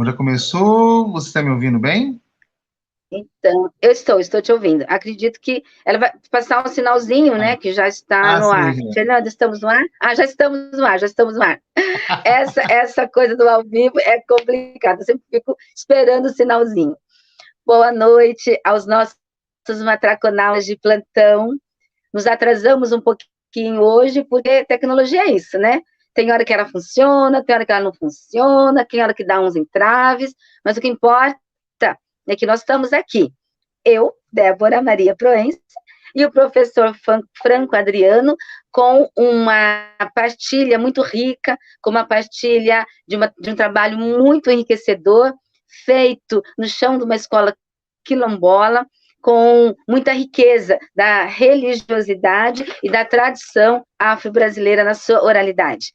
Bom, já começou? Você está me ouvindo bem? Então, estou te ouvindo. Acredito que ela vai passar um sinalzinho, Ah, né, que já está ah, no sim, ar. sim. Fernanda, estamos no ar? Ah, já estamos no ar, já estamos no ar. Essa coisa do ao vivo é complicada, eu sempre fico esperando o sinalzinho. Boa noite aos nossos matraconautas de plantão. Nos atrasamos um pouquinho hoje, porque tecnologia é isso, né? Tem hora que ela funciona, tem hora que ela não funciona, tem hora que dá uns entraves, mas o que importa é que nós estamos aqui. Eu, Débora Maria Proença, e o professor Franco Adriano, com uma partilha muito rica, com uma partilha de um trabalho muito enriquecedor, feito no chão de uma escola quilombola, com muita riqueza da religiosidade e da tradição afro-brasileira na sua oralidade.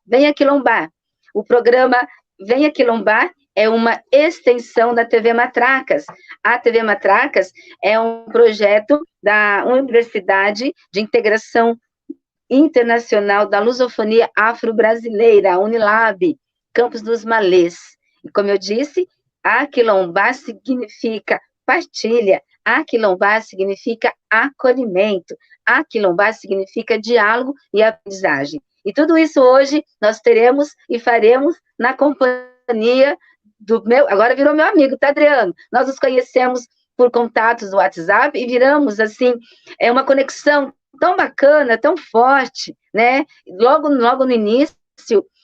Venha quilombar. O programa Venha Quilombar é uma extensão da TV Matracas. A TV Matracas é um projeto da Universidade de Integração Internacional da Lusofonia Afro-Brasileira, a Unilab, Campos dos Malês. E como eu disse, aquilombar significa partilha, aquilombar significa acolhimento, aquilombar significa diálogo e aprendizagem. E tudo isso hoje nós teremos e faremos na companhia do meu, agora virou meu amigo, tá, Adriano? Nós nos conhecemos por contatos do WhatsApp e viramos, assim, uma conexão tão bacana, tão forte, né? Logo no início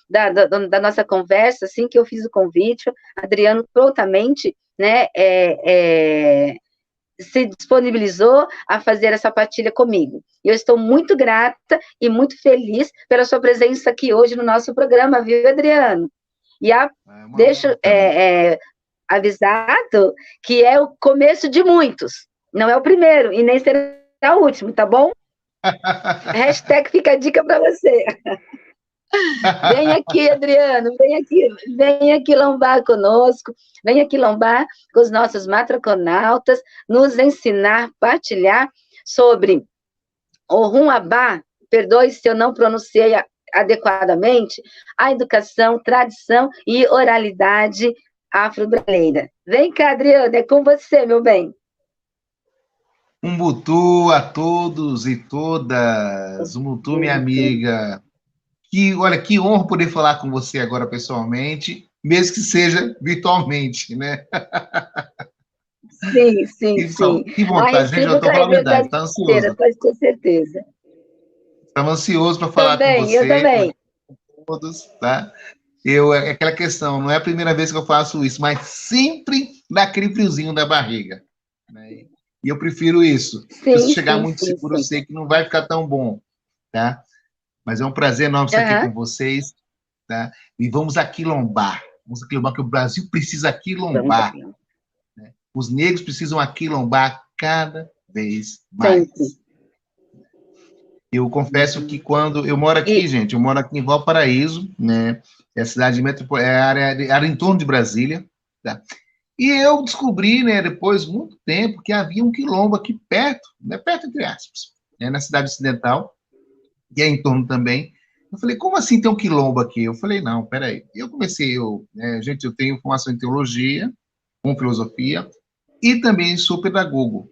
da nossa conversa, assim que eu fiz o convite, Adriano prontamente, né, se disponibilizou a fazer essa partilha comigo. E eu estou muito grata e muito feliz pela sua presença aqui hoje no nosso programa, viu, Adriano? E É uma deixo honra para mim. avisado que é o começo de muitos, não é o primeiro e nem será o último, tá bom? Hashtag fica a dica para você. Vem aqui, Adriano, vem aqui lombar conosco, vem aqui lombar com os nossos matroconautas, nos ensinar, partilhar sobre o Rumabá, perdoe se eu não pronunciei adequadamente, a educação, tradição e oralidade afro-brasileira. Vem cá, Adriano, é com você, meu bem. Umbutu a todos e todas. Umbutu, minha amiga. Olha, que honra poder falar com você agora pessoalmente, mesmo que seja virtualmente, né? Sim, sim, sim. Que A vontade, gente, eu estou recíproca falando é a verdade, tá verdadeira, ansioso. pode ter certeza. Estava ansioso para falar com Também, eu você, com também. todos, tá? É aquela questão, não é a primeira vez que eu faço isso, mas sempre naquele friozinho da barriga, né? E eu prefiro isso. Porque se Sim, chegar sim, muito sim, seguro, eu sim. sei que não vai ficar tão bom, tá? Mas é um prazer enorme estar aqui Aham. com vocês, tá? E vamos aquilombar. Vamos aquilombar, que o Brasil precisa Vamos aquilombar. aqui. Os negros precisam aquilombar cada vez Sempre. mais. Eu confesso que quando eu moro aqui, E, gente, eu moro aqui em Valparaíso, né? É a cidade metropolitana, é a área em torno de Brasília, tá? E eu descobri, né, depois de muito tempo, que havia um quilombo aqui perto, né, perto entre aspas, né, na cidade ocidental, e é em torno também. Eu falei, como assim tem um quilombo aqui? Eu falei, não, peraí. Eu comecei, gente, eu tenho formação em teologia, com filosofia, e também sou pedagogo.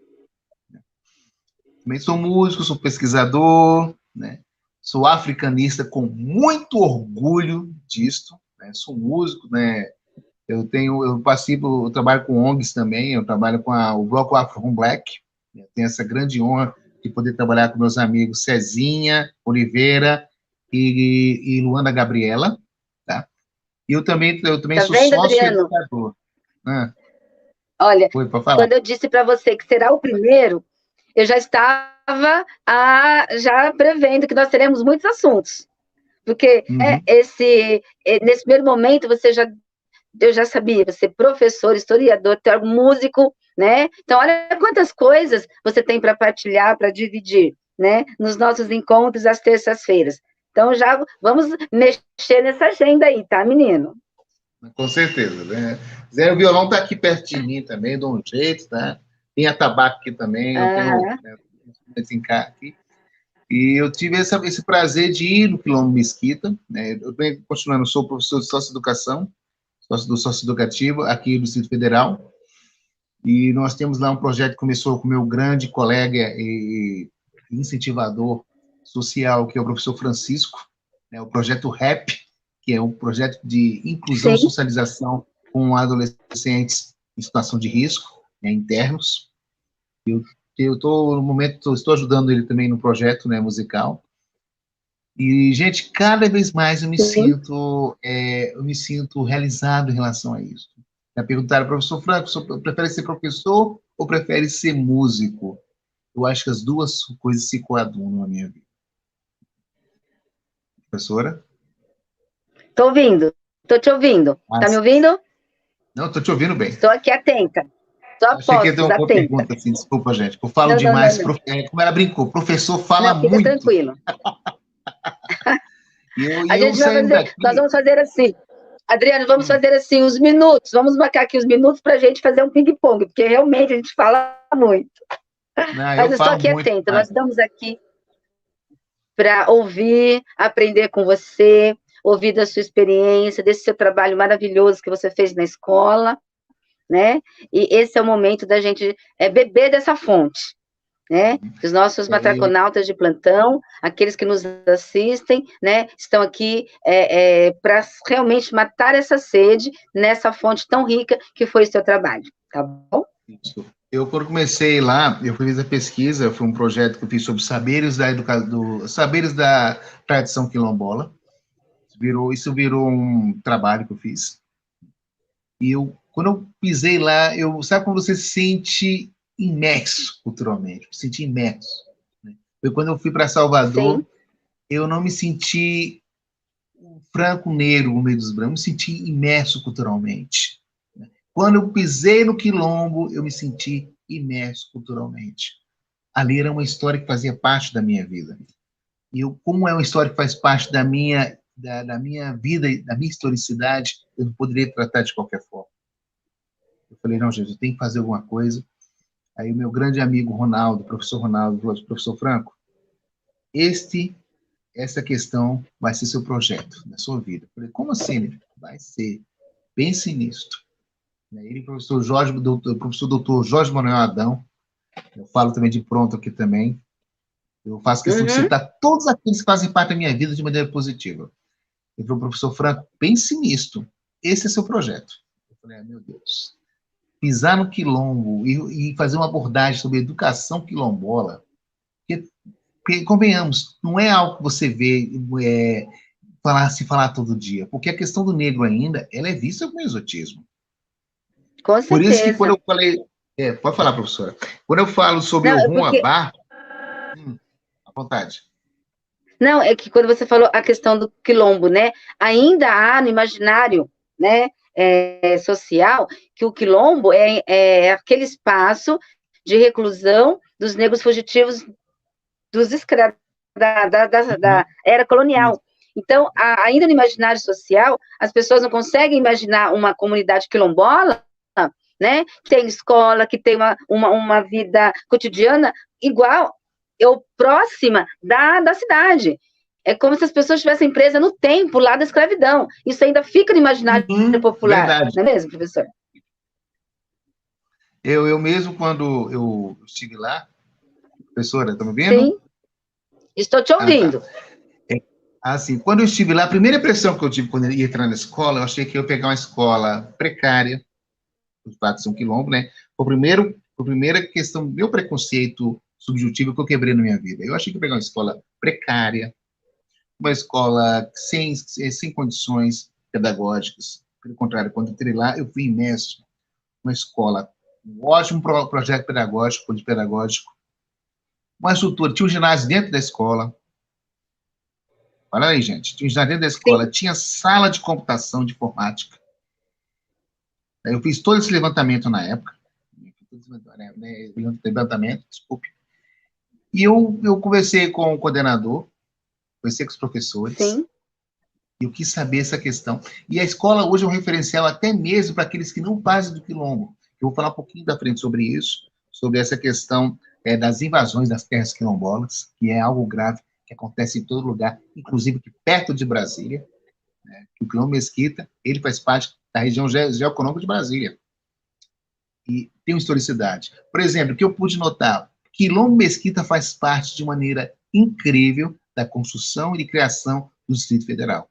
Também sou músico, sou pesquisador, né? Sou africanista com muito orgulho disto, né? Sou músico, né? Eu participo, eu trabalho com ONGs também, eu trabalho com o Bloco Afro Black, né? Tenho essa grande honra de poder trabalhar com meus amigos Cezinha Oliveira e Luana Gabriela, tá? E eu também tá sou vendo, sócio Adriano? educador. Ah, Olha, foi para falar. quando eu disse para você que será o primeiro, eu já estava já prevendo que nós teremos muitos assuntos. Porque Uhum. nesse primeiro momento eu já sabia, você é professor, historiador, teólogo, músico, né? Então, olha quantas coisas você tem para partilhar, para dividir, né? Nos nossos encontros às terças-feiras. Então, já vamos mexer nessa agenda aí, tá, menino? Com certeza, né? Zé, o violão está aqui pertinho de mim também, dou um jeito, tá? Tem a tabaco aqui também, eu tenho, Ah, né, aqui. E eu tive esse prazer de ir no Quilombo Mesquita, né? Eu venho continuando, sou professor de socioeducação, do socioeducativo aqui do Distrito Federal, e nós temos lá um projeto que começou com o meu grande colega e incentivador social, que é o professor Francisco, né, o projeto REP, que é um projeto de inclusão e Sim. socialização com adolescentes em situação de risco, né, internos. Eu estou, no momento, estou ajudando ele também no projeto, né, musical. E, gente, cada vez mais eu me sinto realizado em relação a isso. Já perguntaram, professor Franco, você prefere ser professor ou prefere ser músico? Eu acho que as duas coisas se coadunam na minha vida. Professora? Estou ouvindo. Estou te ouvindo. Está me ouvindo? Não, estou te ouvindo bem. Estou aqui atenta. Estou a Achei que ia ter postos, uma atenta. pergunta, assim, desculpa, gente. Eu falo Não, não, não, demais, não. como ela brincou, professor fala Não, fica muito. tranquilo. E A eu gente vai saindo fazer, nós daqui... vamos fazer assim. Adriano, vamos fazer assim, os minutos. Vamos marcar aqui os minutos para a gente fazer um ping-pong, porque realmente a gente fala muito. Não, Mas eu eu estou falo aqui muito atenta. Nós demais. estamos aqui para ouvir, aprender com você, ouvir da sua experiência, desse seu trabalho maravilhoso que você fez na escola, né? E esse é o momento da gente beber dessa fonte, né? Os nossos matraconautas de plantão, aqueles que nos assistem, né? Estão aqui para realmente matar essa sede nessa fonte tão rica que foi o seu trabalho, tá bom? Isso. Eu, quando comecei lá, eu fiz a pesquisa, foi um projeto que eu fiz sobre saberes saberes da tradição quilombola. Isso virou um trabalho que eu fiz. E quando eu pisei lá, sabe quando você se sente imerso culturalmente? Me senti imerso. Né? Foi quando eu fui para Salvador, Sim. eu não me senti um franco negro no meio dos brancos, eu me senti imerso culturalmente. Quando eu pisei no Quilombo, eu me senti imerso culturalmente. Ali era uma história que fazia parte da minha vida. E como é uma história que faz parte da minha vida, da minha historicidade, eu não poderia tratar de qualquer forma. Eu falei, não, gente, eu tenho que fazer alguma coisa. Aí o meu grande amigo Ronaldo, o professor Ronaldo, falou, professor Franco, essa questão vai ser seu projeto, na sua vida. Eu falei, como assim? Vai ser. Pense nisto. Ele, professor doutor Jorge Manuel Adão, eu falo também de pronto aqui também, eu faço questão de citar todos aqueles que fazem parte da minha vida de maneira positiva. Ele falou, professor Franco, pense nisto, esse é seu projeto. Eu falei, meu Deus, pisar no quilombo e fazer uma abordagem sobre educação quilombola, porque convenhamos, não é algo que você vê se falar todo dia, porque a questão do negro ainda, ela é vista como exotismo. Com certeza. Por isso que quando eu falei... pode falar, professora. Quando eu falo sobre o Ruabá... À vontade. Não, é que quando você falou a questão do quilombo, né? Ainda há no imaginário, né, social, que o quilombo é aquele espaço de reclusão dos negros fugitivos dos escravos da era colonial. Então, ainda no imaginário social, as pessoas não conseguem imaginar uma comunidade quilombola, né, que tem escola, que tem uma vida cotidiana igual ou próxima da cidade. É como se as pessoas estivessem presas no tempo lá da escravidão. Isso ainda fica no imaginário popular, verdade. não é mesmo, professor? Eu mesmo, quando eu estive lá, professora, está me ouvindo? Sim, estou te ouvindo. Tá. Assim, quando eu estive lá, a primeira impressão que eu tive quando eu ia entrar na escola, eu achei que eu ia pegar uma escola precária, os fato de ser um quilombo, né? Foi a primeira questão, meu preconceito subjetivo que eu quebrei na minha vida. Eu achei que ia pegar uma escola precária, uma escola sem condições pedagógicas. Pelo contrário, quando eu entrei lá, eu fui imerso numa escola, um ótimo projeto pedagógico, uma estrutura, tinha um ginásio dentro da escola. Olha aí, gente, tinha um ginásio dentro da escola, Sim. tinha sala de computação, de informática. Eu fiz todo esse levantamento na época, desculpe. E eu conversei com o coordenador, conversei com os professores, Sim. e eu quis saber essa questão. E a escola hoje é um referencial até mesmo para aqueles que não fazem do quilombo. Eu vou falar um pouquinho da frente sobre isso, sobre essa questão das invasões das terras quilombolas, que é algo grave, que acontece em todo lugar, inclusive aqui perto de Brasília, né? O Quilombo Mesquita, ele faz parte da região geoeconômica de Brasília. E tem uma historicidade. Por exemplo, o que eu pude notar, Quilombo Mesquita faz parte de maneira incrível da construção e de criação do Distrito Federal.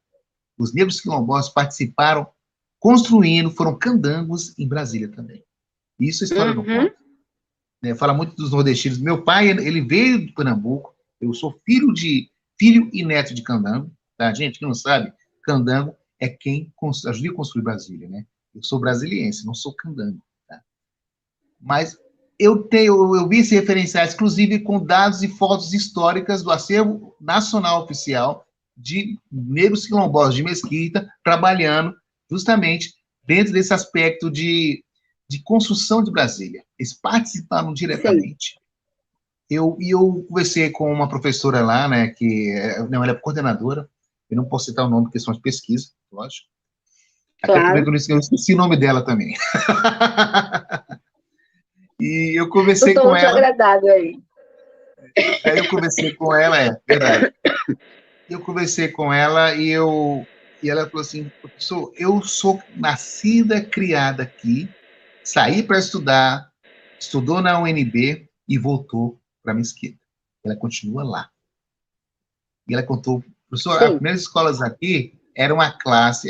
Os negros quilombolas participaram construindo, foram candangos em Brasília também. Isso a história não conta. Fala muito dos nordestinos. Meu pai, ele veio de Pernambuco, eu sou filho e neto de candango, tá? Gente que não sabe, candango é quem ajudou a construir Brasília, né? Eu sou brasiliense, não sou candango, tá? Mas eu vi esse referencial, inclusive com dados e fotos históricas do acervo nacional oficial de negros quilombolas de Mesquita, trabalhando justamente dentro desse aspecto de construção de Brasília. Eles participaram diretamente. Eu conversei com uma professora lá, né, ela é coordenadora, eu não posso citar o nome por questão de pesquisa, lógico. Claro. Até porque eu esqueci o nome dela também. E eu conversei com ela. Agradável aí. Aí eu conversei com ela, verdade. Eu conversei com ela e ela falou assim, professor, eu sou nascida, criada aqui, saí para estudar, estudou na UNB e voltou para Mesquita. Ela continua lá. E ela contou, professor, as primeiras escolas aqui era uma classe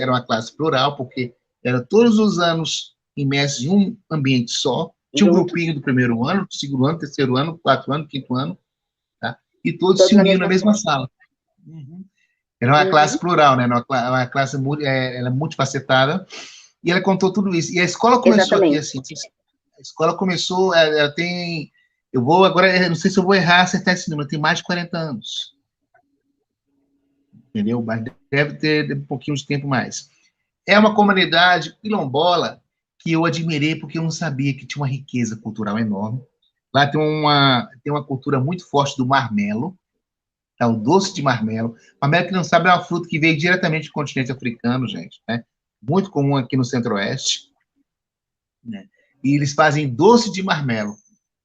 plural, porque era todos os anos imersos em um ambiente só, tinha um grupinho do primeiro ano, do segundo ano, terceiro ano, quarto ano, quinto ano, tá? E todos se uniam na mesma sala. Era uma classe plural, né? Uma classe ela multifacetada, e ela contou tudo isso. E a escola começou aqui assim, a escola começou, ela tem, eu vou agora, não sei se eu vou errar, acertar esse número, tem mais de 40 anos. Entendeu? Mas deve ter um pouquinho de tempo mais. É uma comunidade quilombola que eu admirei porque eu não sabia que tinha uma riqueza cultural enorme. Lá tem uma cultura muito forte do marmelo, tá? O doce de marmelo. Marmelo, que não sabe, é uma fruta que veio diretamente do continente africano, gente, né? Muito comum aqui no Centro-Oeste, né? E eles fazem doce de marmelo.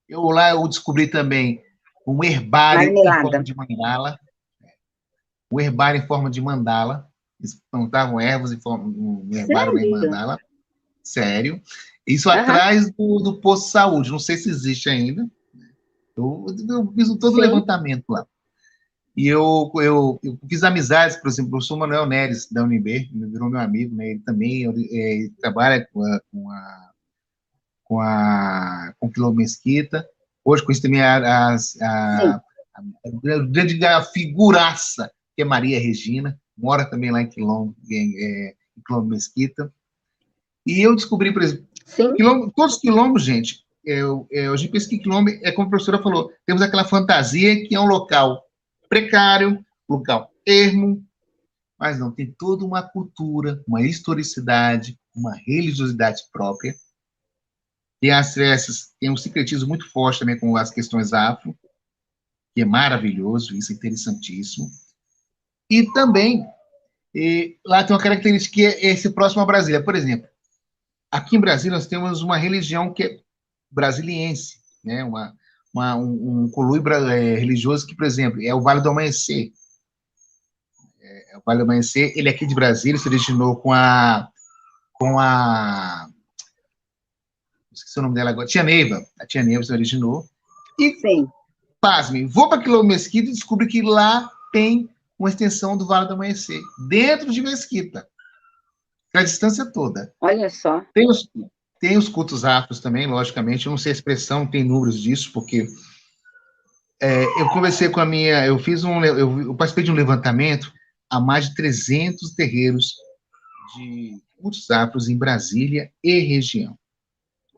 Lá eu descobri também um herbário em forma de mandala. Um herbário em forma de mandala. Eles plantavam ervas em forma um herbário em mandala. Sério. Isso atrás do posto de saúde. Não sei se existe ainda. Eu fiz todo o levantamento lá. E eu fiz amizades, por exemplo, o professor Manuel Neres, da UNB, virou meu amigo, né? Ele também ele trabalha com o Quilombo Mesquita. Hoje conheci também a grande figuraça, que é Maria Regina, mora também lá em Quilombo Mesquita. E eu descobri, por exemplo, todos os quilombos, gente, a gente pensa que quilombo é como a professora falou, temos aquela fantasia que é um local precário, local ermo, mas não, tem toda uma cultura, uma historicidade, uma religiosidade própria. Tem um secretismo muito forte também com as questões afro, que é maravilhoso, isso é interessantíssimo. E também, lá tem uma característica que é esse próximo a Brasília. Por exemplo, aqui em Brasília nós temos uma religião que é brasiliense, né? Um conluio religioso que, por exemplo, é o Vale do Amanhecer. O Vale do Amanhecer, ele é aqui de Brasília, se originou com a esqueci o nome dela agora, Tia Neiva. A Tia Neiva se originou. E, pasmem, vou para Quilombo Mesquita e descobri que lá tem uma extensão do Vale do Amanhecer, dentro de Mesquita. A distância toda. Olha só. Tem os cultos afros também, logicamente. Eu não sei a expressão, tem números disso, porque eu conversei com eu participei de um levantamento a mais de 300 terreiros de cultos afros em Brasília e região.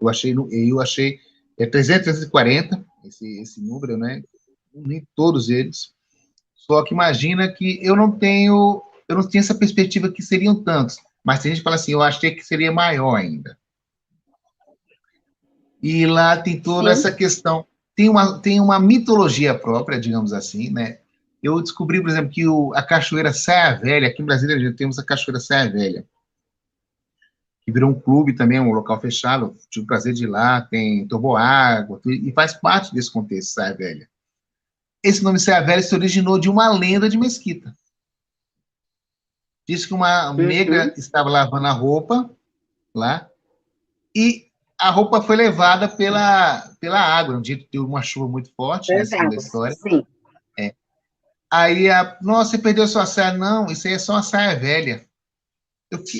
Eu achei 340 esse número, né? Nem todos eles. Só que imagina que eu não tenho essa perspectiva que seriam tantos. Mas tem gente que fala assim, eu achei que seria maior ainda. E lá tem toda essa questão. Tem uma mitologia própria, digamos assim, né? Eu descobri, por exemplo, que a Cachoeira Saia Velha, aqui em Brasília, já temos a Cachoeira Saia Velha, que virou um clube também, um local fechado. Tive o prazer de ir lá, tem toboágua, e faz parte desse contexto, Saia Velha. Esse nome Saia Velha se originou de uma lenda de Mesquita. Diz que uma negra estava lavando a roupa lá, e a roupa foi levada pela água. Um dia que teve uma chuva muito forte, né, segundo a Exato, história. sim. Aí, nossa, você perdeu sua saia. Não, isso aí é só uma saia velha. Eu fiquei,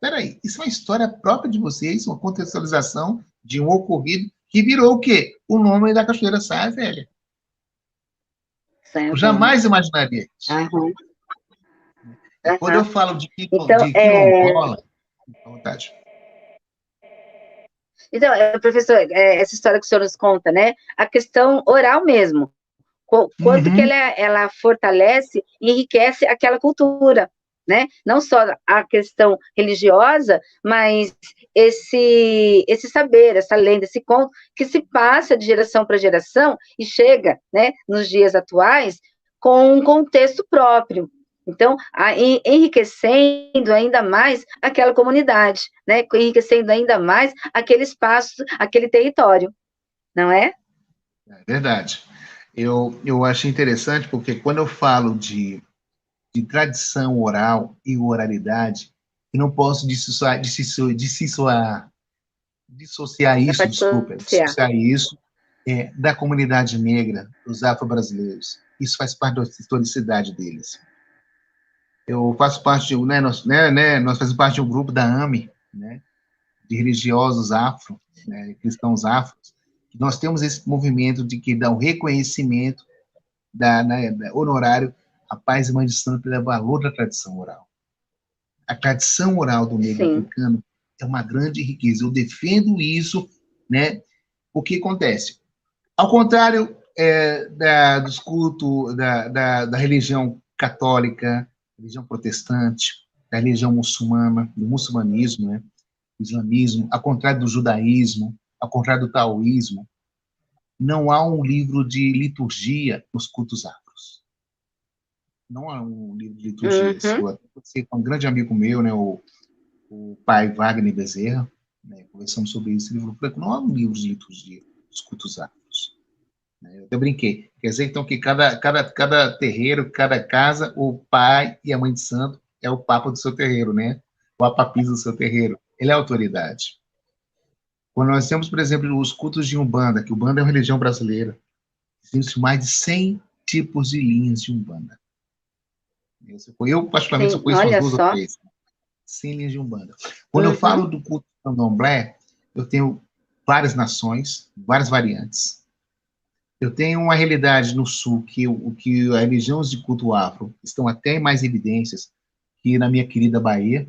peraí, isso é uma história própria de vocês, uma contextualização de um ocorrido que virou o quê? O nome da cachoeira Saia Velha. Saia Eu velha. jamais imaginaria isso. Aham, Quando eu aham. falo Então, de quilombola, à vontade. então, professor, essa história que o senhor nos conta, né? A questão oral mesmo. Quanto que Uhum. ela fortalece e enriquece aquela cultura, né? Não só a questão religiosa, mas esse saber, essa lenda, esse conto que se passa de geração para geração e chega, né, nos dias atuais com um contexto próprio. Então, enriquecendo ainda mais aquela comunidade, né? Enriquecendo ainda mais aquele espaço, aquele território, não é? É verdade. Eu achei interessante porque quando eu falo de tradição oral e oralidade, eu não posso dissociar Não isso, pode desculpa, associar. dissociar isso da comunidade negra, dos afro-brasileiros. Isso faz parte da historicidade deles. Eu faço parte de, nós fazemos parte de um grupo da AME, né, de religiosos afro, né, cristãos afros. Nós temos esse movimento de que dá um reconhecimento da honorário à paz e mãe de santo pelo valor da tradição oral. A tradição oral do negro Sim. africano é uma grande riqueza. Eu defendo isso, né? O que acontece? Ao contrário dos cultos da religião católica, religião protestante, da religião muçulmana, do muçulmanismo, né? Do islamismo, ao contrário do judaísmo, ao contrário do taoísmo, não há um livro de liturgia nos cultos afros. Não há um livro de liturgias. Uhum. Eu até conversei com um grande amigo meu, né, o pai Wagner Bezerra, né, conversamos sobre isso. Ele falou: não há um livro de liturgia dos cultos afros. Eu até brinquei. Quer dizer, então, que cada terreiro, cada casa, o pai e a mãe de santo é o papa do seu terreiro, né? O apapis do seu terreiro. Ele é a autoridade. Quando nós temos, por exemplo, os cultos de Umbanda, que Umbanda é uma religião brasileira, existem mais de 100 tipos de linhas de Umbanda. Eu particularmente, só Sim, conheço umas olha duas ou só. três. 100 linhas de Umbanda. Quando eu Uhum. falo do culto do candomblé, eu tenho várias nações, várias variantes. Eu tenho uma realidade no sul que as religiões de culto afro estão até em mais evidências que na minha querida Bahia.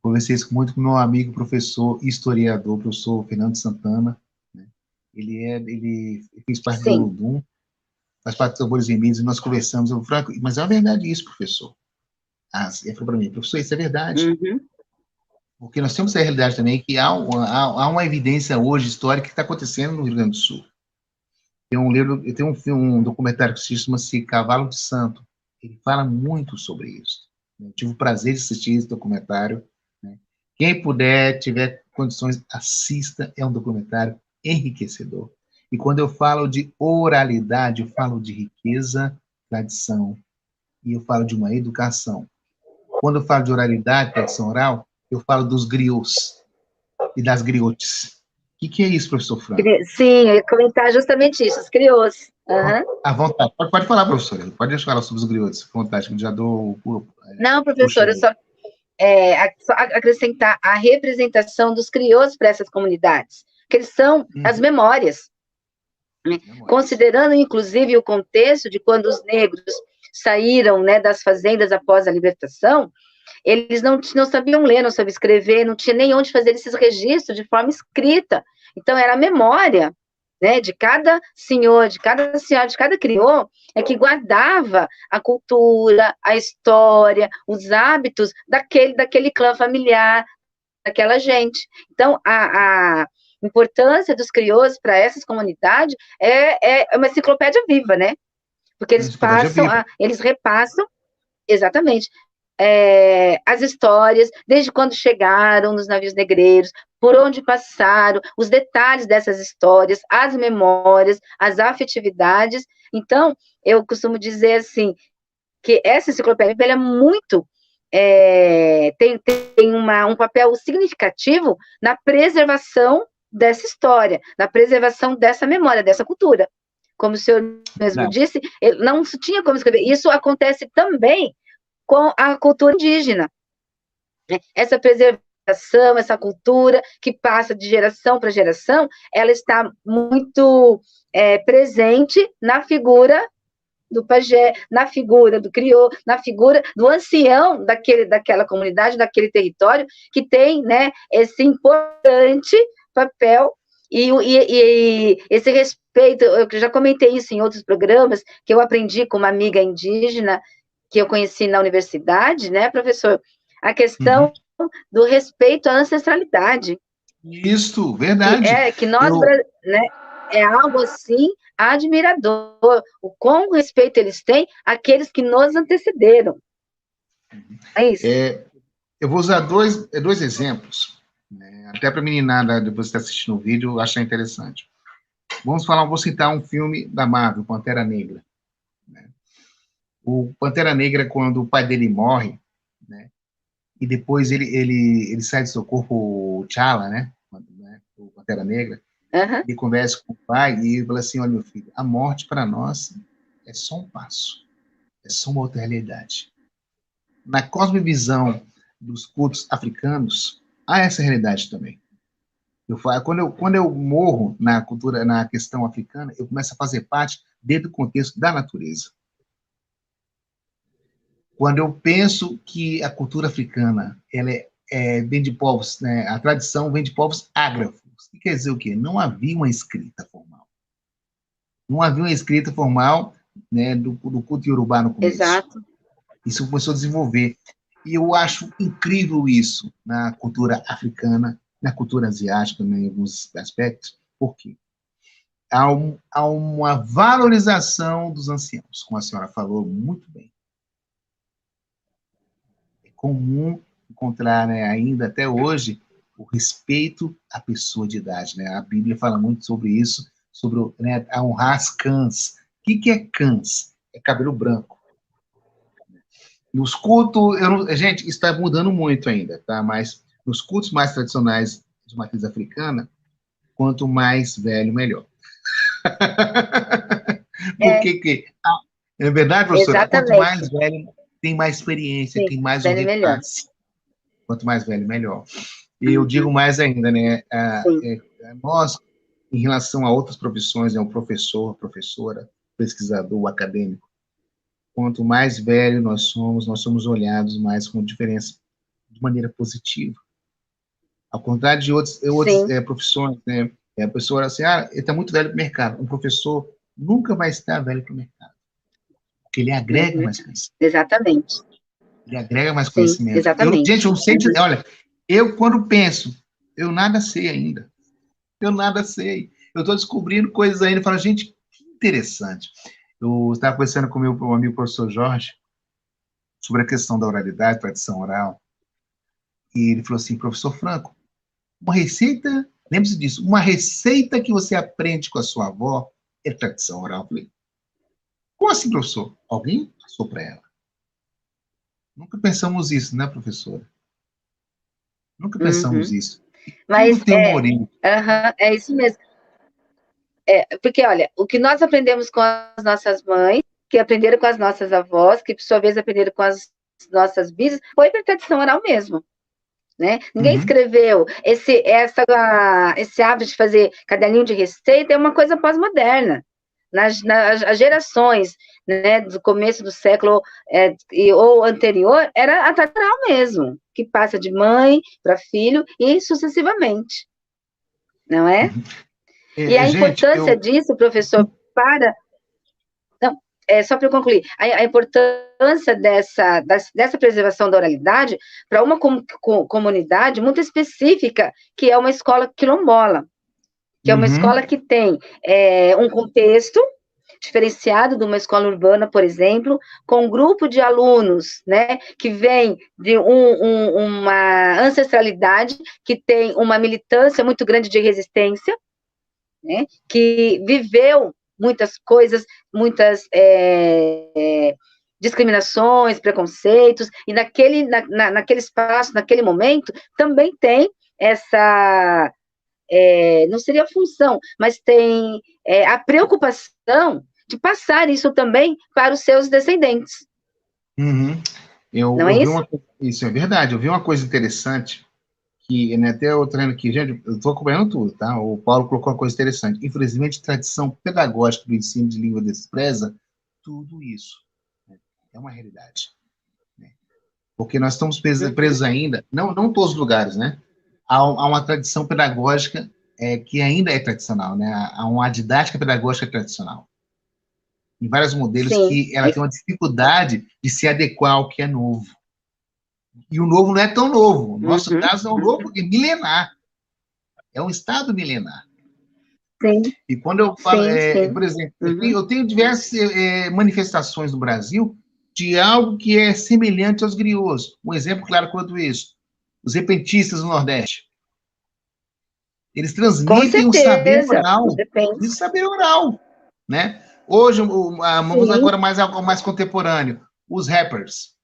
Conversei isso muito com meu amigo, professor, historiador, professor Fernando Santana. Né? Ele fez parte do Sim. Olodum, faz parte dos Tambores e Mídias, e nós conversamos. Eu falei: Franco, mas é verdade isso, professor. Ele falou para mim: professor, isso é verdade. Uhum. Porque nós temos a realidade também que há uma evidência hoje histórica que está acontecendo no Rio Grande do Sul. Tem um documentário que se chama-se Cavalo de Santo. Ele fala muito sobre isso. Eu tive o prazer de assistir esse documentário. Né? Quem puder, tiver condições, assista. É um documentário enriquecedor. E quando eu falo de oralidade, eu falo de riqueza, tradição, e eu falo de uma educação. Quando eu falo de oralidade, tradição oral, eu falo dos griots e das griotes. O que é isso, professor Franco? Sim, eu ia comentar justamente isso, os crioulos. Uhum. À vontade. Pode falar, professora. Pode deixar falar sobre os griots. À vontade, que eu já dou Não, puxa professor, eu aí. só acrescentar a representação dos crioulos para essas comunidades, que eles são as memórias, né? Considerando, inclusive, o contexto de quando os negros saíram, né, das fazendas após a libertação, eles não sabiam ler, não sabiam escrever, não tinha nem onde fazer esses registros de forma escrita. Então, era a memória, né, de cada senhor, de cada senhora, de cada crioulo, que guardava a cultura, a história, os hábitos daquele clã familiar, daquela gente. Então, a importância dos crioulos para essas comunidades é uma enciclopédia viva, né? Porque Enciclopédia viva. eles repassam, exatamente, as histórias, desde quando chegaram nos navios negreiros, por onde passaram, os detalhes dessas histórias, as memórias, as afetividades. Então, eu costumo dizer assim, que essa enciclopédia é muito tem um papel significativo na preservação dessa história, na preservação dessa memória, dessa cultura. Como o senhor mesmo disse, não se tinha como escrever. Isso acontece também com a cultura indígena. Essa preservação, essa cultura que passa de geração para geração, ela está muito presente na figura do pajé, na figura do crioulo, na figura do ancião daquela comunidade, daquele território, que tem, né, esse importante papel e esse respeito. Eu já comentei isso em outros programas, que eu aprendi com uma amiga indígena, que eu conheci na universidade, né, professor? A questão do respeito à ancestralidade. Isso, verdade. Que nós, né, é algo assim admirador, o quão respeito eles têm àqueles que nos antecederam. É isso. Eu vou usar dois exemplos, né, até para a meninada, depois que está assistindo o vídeo, achar interessante. Vou citar um filme da Marvel, Pantera Negra. Né? O Pantera Negra, quando o pai dele morre, né, e depois ele sai do seu corpo, o T'Challa, né, o Pantera Negra, ele conversa com o pai e ele fala assim: olha, meu filho, a morte para nós é só um passo, é só uma outra realidade. Na cosmovisão dos cultos africanos, há essa realidade também. Quando eu morro na questão africana, eu começo a fazer parte dentro do contexto da natureza. Quando eu penso que a cultura africana ela vem de povos, né, a tradição vem de povos ágrafos, que quer dizer o quê? Não havia uma escrita formal. Não havia uma escrita formal, né, do culto iorubá no começo. Exato. Isso começou a desenvolver. E eu acho incrível isso na cultura africana, na cultura asiática, né, em alguns aspectos. Por quê? Há uma valorização dos anciãos, como a senhora falou muito bem. É comum encontrar, né, ainda até hoje, o respeito à pessoa de idade. Né? A Bíblia fala muito sobre isso, sobre, né, a honrar as cãs. O que é cãs? É cabelo branco. Nos cultos, gente, isso está mudando muito ainda, tá? Mas nos cultos mais tradicionais de matriz africana, quanto mais velho, melhor. Porque é verdade, professora? Exatamente. Quanto mais velho, tem mais experiência, tem mais um repasse. Quanto mais velho, melhor. E eu digo mais ainda, né? Nós, em relação a outras profissões, né, o professor, a professora, pesquisador, o acadêmico, quanto mais velho nós somos olhados mais com diferença, de maneira positiva. Ao contrário de outras profissões, né? A pessoa assim, ele está muito velho para o mercado. Um professor nunca vai estar velho para o mercado. Porque ele agrega mais conhecimento. Exatamente. Ele agrega mais conhecimento. Exatamente. Gente, eu sei, olha, eu quando penso, eu nada sei ainda. Eu nada sei. Eu estou descobrindo coisas ainda e falo, gente, que interessante. Eu estava conversando com o meu amigo professor Jorge sobre a questão da oralidade, tradição oral, e ele falou assim, professor Franco, uma receita, lembre-se disso, uma receita que você aprende com a sua avó é tradição oral. Eu falei, como assim, professor? Alguém passou para ela. Nunca pensamos isso, né, professora? Nunca pensamos isso. Mas tudo tem uma origem. É isso mesmo. Porque, olha, o que nós aprendemos com as nossas mães, que aprenderam com as nossas avós, que por sua vez aprenderam com as nossas bisas, foi por tradição oral mesmo. Né? Ninguém escreveu. Esse hábito de fazer caderninho de receita é uma coisa pós-moderna. Nas gerações, né, do começo do século ou anterior, era a tradição oral mesmo, que passa de mãe para filho e sucessivamente. Não é? E a importância disso, professor, só para eu concluir, a importância dessa preservação da oralidade para uma comunidade muito específica, que é uma escola quilombola, que é uma escola que tem um contexto diferenciado de uma escola urbana, por exemplo, com um grupo de alunos, né, que vem de uma ancestralidade, que tem uma militância muito grande de resistência, né, que viveu muitas coisas, muitas discriminações, preconceitos, e naquele espaço, naquele momento, também tem essa, não seria função, mas tem a preocupação de passar isso também para os seus descendentes. Uhum. Não é isso? Isso é verdade. Eu vi uma coisa interessante, que né, até eu treino aqui, gente, eu estou acompanhando tudo, tá? O Paulo colocou uma coisa interessante. Infelizmente, tradição pedagógica do ensino de língua despreza tudo isso. Né? É uma realidade. Né? Porque nós estamos presos ainda, não todos os lugares, né? Há uma tradição pedagógica que ainda é tradicional, né? Há uma didática pedagógica tradicional. Em vários modelos Sim. que ela tem uma dificuldade de se adequar ao que é novo. E o novo não é tão novo. No nosso caso, é um novo milenar. É um estado milenar. Sim. E quando eu falo, sim. por exemplo, eu tenho diversas manifestações no Brasil de algo que é semelhante aos griots. Um exemplo claro quanto isso. Os repentistas do Nordeste. Eles transmitem o saber oral. O saber oral, né? Hoje, vamos agora mais algo mais contemporâneo. Os rappers.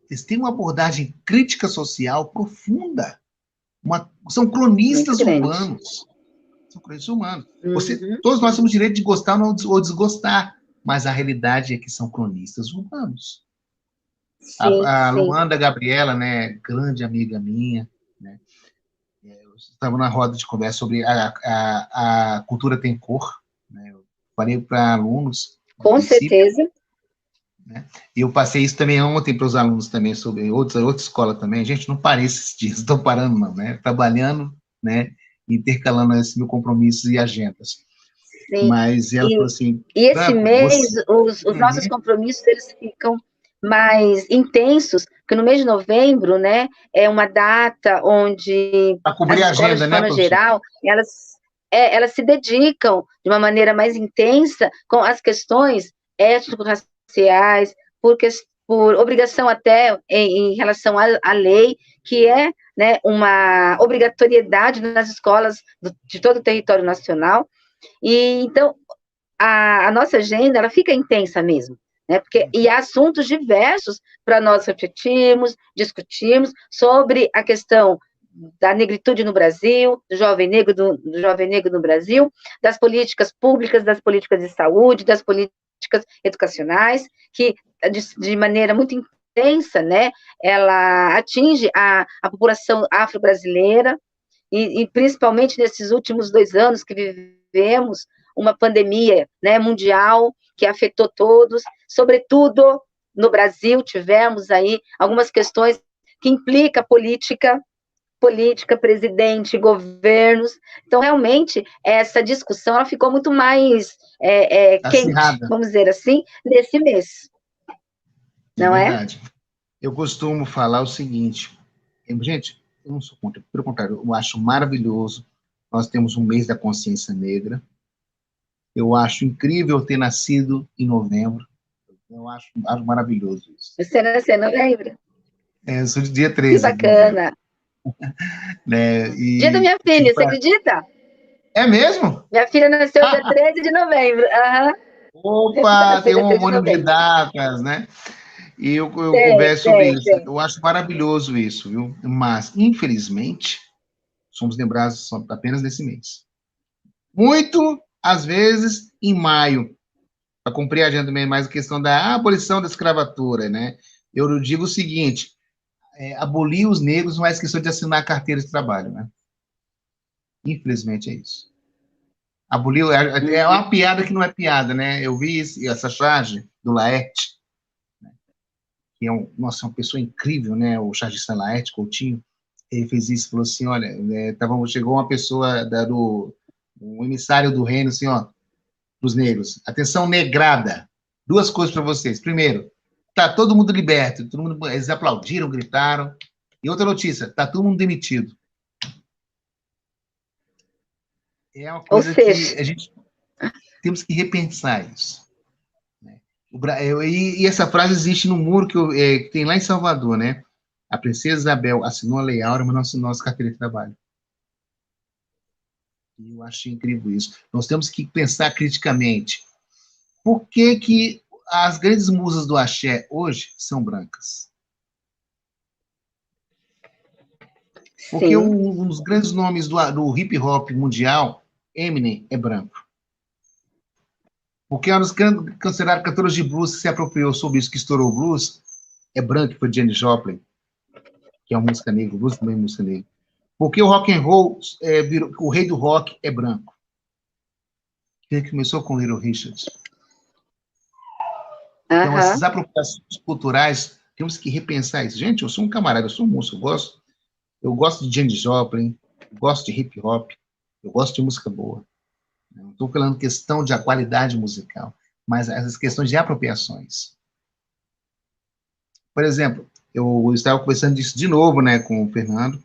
Eles têm uma abordagem crítica social profunda. São cronistas urbanos. São cronistas humanos. Todos nós temos direito de gostar ou desgostar, mas a realidade é que são cronistas urbanos. A Luanda Gabriela, né, grande amiga minha, né, eu estava na roda de conversa sobre a cultura tem cor, né, eu falei para alunos. Com certeza. Né, e eu passei isso também ontem para os alunos também, sobre outra escola também. Gente, não parei esses dias, estou parando não, né, trabalhando, né, intercalando esses meus compromissos e agendas. Sim. Mas ela falou assim... E esse mês, os nossos compromissos, eles ficam mais intensos, porque no mês de novembro, né, é uma data onde as escolas, de forma geral, elas se dedicam de uma maneira mais intensa com as questões étnico-raciais, por obrigação até em relação à lei, que é, né, uma obrigatoriedade nas escolas de todo o território nacional. E então a nossa agenda ela fica intensa mesmo, né? E há assuntos diversos para nós refletirmos, discutirmos sobre a questão da negritude no Brasil, do jovem negro no Brasil, das políticas públicas, das políticas de saúde, das políticas educacionais, que de maneira muito intensa, né, ela atinge a população afro-brasileira, e principalmente nesses últimos 2 anos que vivemos uma pandemia, né, mundial que afetou todos, sobretudo no Brasil tivemos aí algumas questões que implicam política, presidente, governos. Então, realmente, essa discussão ela ficou muito mais quente, vamos dizer assim, nesse mês. Não é? Verdade. Eu costumo falar o seguinte, gente, eu não sou contra, pelo contrário, eu acho maravilhoso. Nós temos um mês da consciência negra. Eu acho incrível ter nascido em novembro. Eu acho maravilhoso isso. Você nasceu em novembro? Eu sou de dia 13. Que bacana. Né? Dia da minha filha, você acredita? É mesmo? Minha filha nasceu dia 13 de novembro. Opa, tem um homônimo de datas, né? E eu converso sobre isso. Eu acho maravilhoso isso, viu? Mas, infelizmente, somos lembrados apenas nesse mês. Muito, às vezes, em maio, para cumprir a agenda também, mais a questão da abolição da escravatura, né? Eu digo o seguinte, abolir os negros não é questão de assinar a carteira de trabalho, né? Infelizmente é isso. Aboliu, é uma piada que não é piada, né? Eu vi essa charge do Laerte, né? Que é uma pessoa incrível, né? O chargista Laerte Coutinho, ele fez isso, falou assim, olha, chegou uma pessoa um emissário do reino, assim, ó, dos negros. Atenção, negrada. 2 coisas para vocês. Primeiro, tá todo mundo liberto. Eles aplaudiram, gritaram. E outra notícia, tá todo mundo demitido. É uma coisa que a gente temos que repensar isso. Né? E essa frase existe no muro que tem lá em Salvador, né? A princesa Isabel assinou a Lei Áurea, mas não assinou as carteiras de trabalho. E eu achei incrível isso. Nós temos que pensar criticamente. Por que as grandes musas do axé hoje são brancas. Porque Sim. um dos grandes nomes do hip hop mundial, Eminem, é branco. Porque um dos considerados cantores de blues que se apropriou sobre isso, que estourou o blues, é branco, foi Janis Joplin, que é uma música negra, o blues também é música negra. Porque o rock and roll, o rei do rock é branco. Que começou com Little Richard. Então, essas apropriações culturais, temos que repensar isso. Gente, eu sou um camarada, eu sou músico, eu gosto de Janis Joplin, eu gosto de hip hop, eu gosto de música boa. Não estou falando questão de qualidade musical, mas essas questões de apropriações. Por exemplo, eu estava conversando disso de novo, né, com o Fernando.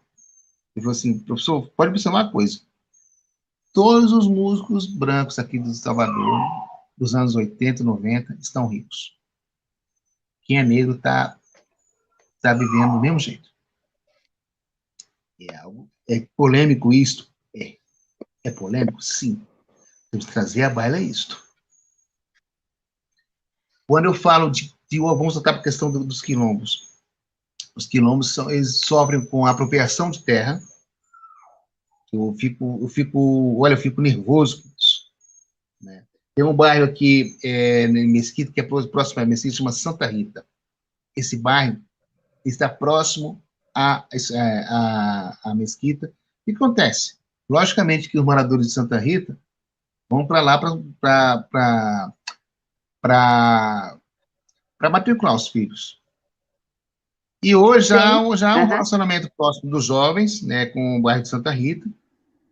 Ele falou assim, professor, pode observar uma coisa. Todos os músicos brancos aqui do Salvador, dos anos 80, 90, estão ricos. Quem é negro está vivendo do mesmo jeito. É polêmico isto? É polêmico? Sim. Temos que trazer à baila isto. Quando eu falo vamos voltar para a questão dos quilombos. Os quilombos eles sofrem com a apropriação de terra. Eu fico nervoso com isso. Né? Tem um bairro aqui em Mesquita, que é próximo a Mesquita, chama Santa Rita. Esse bairro está próximo à Mesquita. O que acontece? Logicamente que os moradores de Santa Rita vão para lá para matricular os filhos. E hoje já há um relacionamento próximo dos jovens, né, com o bairro de Santa Rita,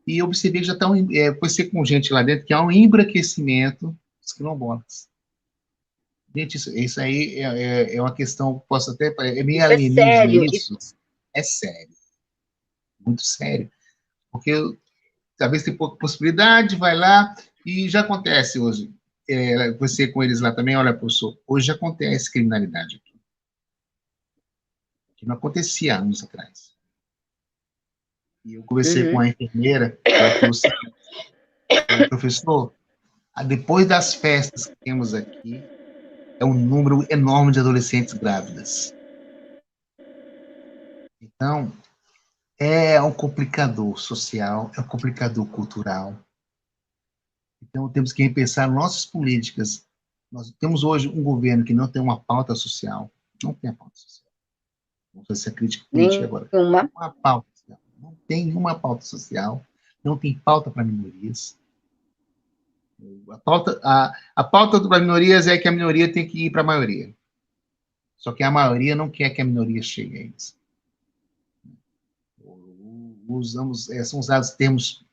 e eu observei que já estão, conversei com gente lá dentro, que há um embranquecimento dos quilombolas. Gente, isso aí é uma questão, posso até, é meio alienígena isso. É sério. Muito sério. Porque talvez tem pouca possibilidade, vai lá, e já acontece hoje. Você com eles lá também, olha, professor, hoje já acontece criminalidade aqui. Que não acontecia anos atrás. E eu conversei com a enfermeira, ela falou assim, professor, depois das festas que temos aqui, é um número enorme de adolescentes grávidas. Então, é um complicador social, é um complicador cultural. Então, temos que repensar nossas políticas. Nós temos hoje um governo que não tem uma pauta social. Não tem a pauta social. Vamos fazer essa crítica política agora. Uma pauta social. Não tem uma pauta social. Não tem pauta para minorias. A pauta para minorias é que a minoria tem que ir para a maioria. Só que a maioria não quer que a minoria chegue a eles. São usados termos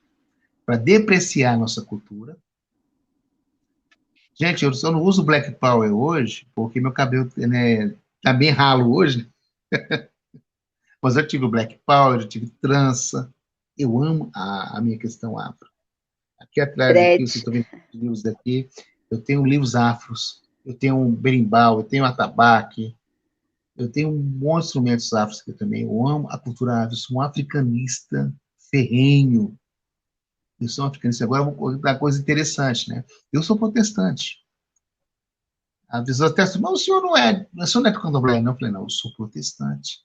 para depreciar a nossa cultura. Gente, eu só não uso Black Power hoje, porque meu cabelo tá bem ralo hoje. Mas eu tive o Black Power, eu tive trança. Eu amo a minha questão afro. Aqui atrás, aqui, vocês estão vendo os livros daqui, eu tenho livros afros, eu tenho um berimbau, eu tenho atabaque, eu tenho um monte de instrumentos afros aqui também. Eu amo a cultura afro, eu sou um africanista ferrenho. Eu sou um africanista. Agora, uma coisa interessante, né? Eu sou protestante. A pessoa até assim, mas o senhor não é do candomblé, não? Eu falei, não, eu sou protestante.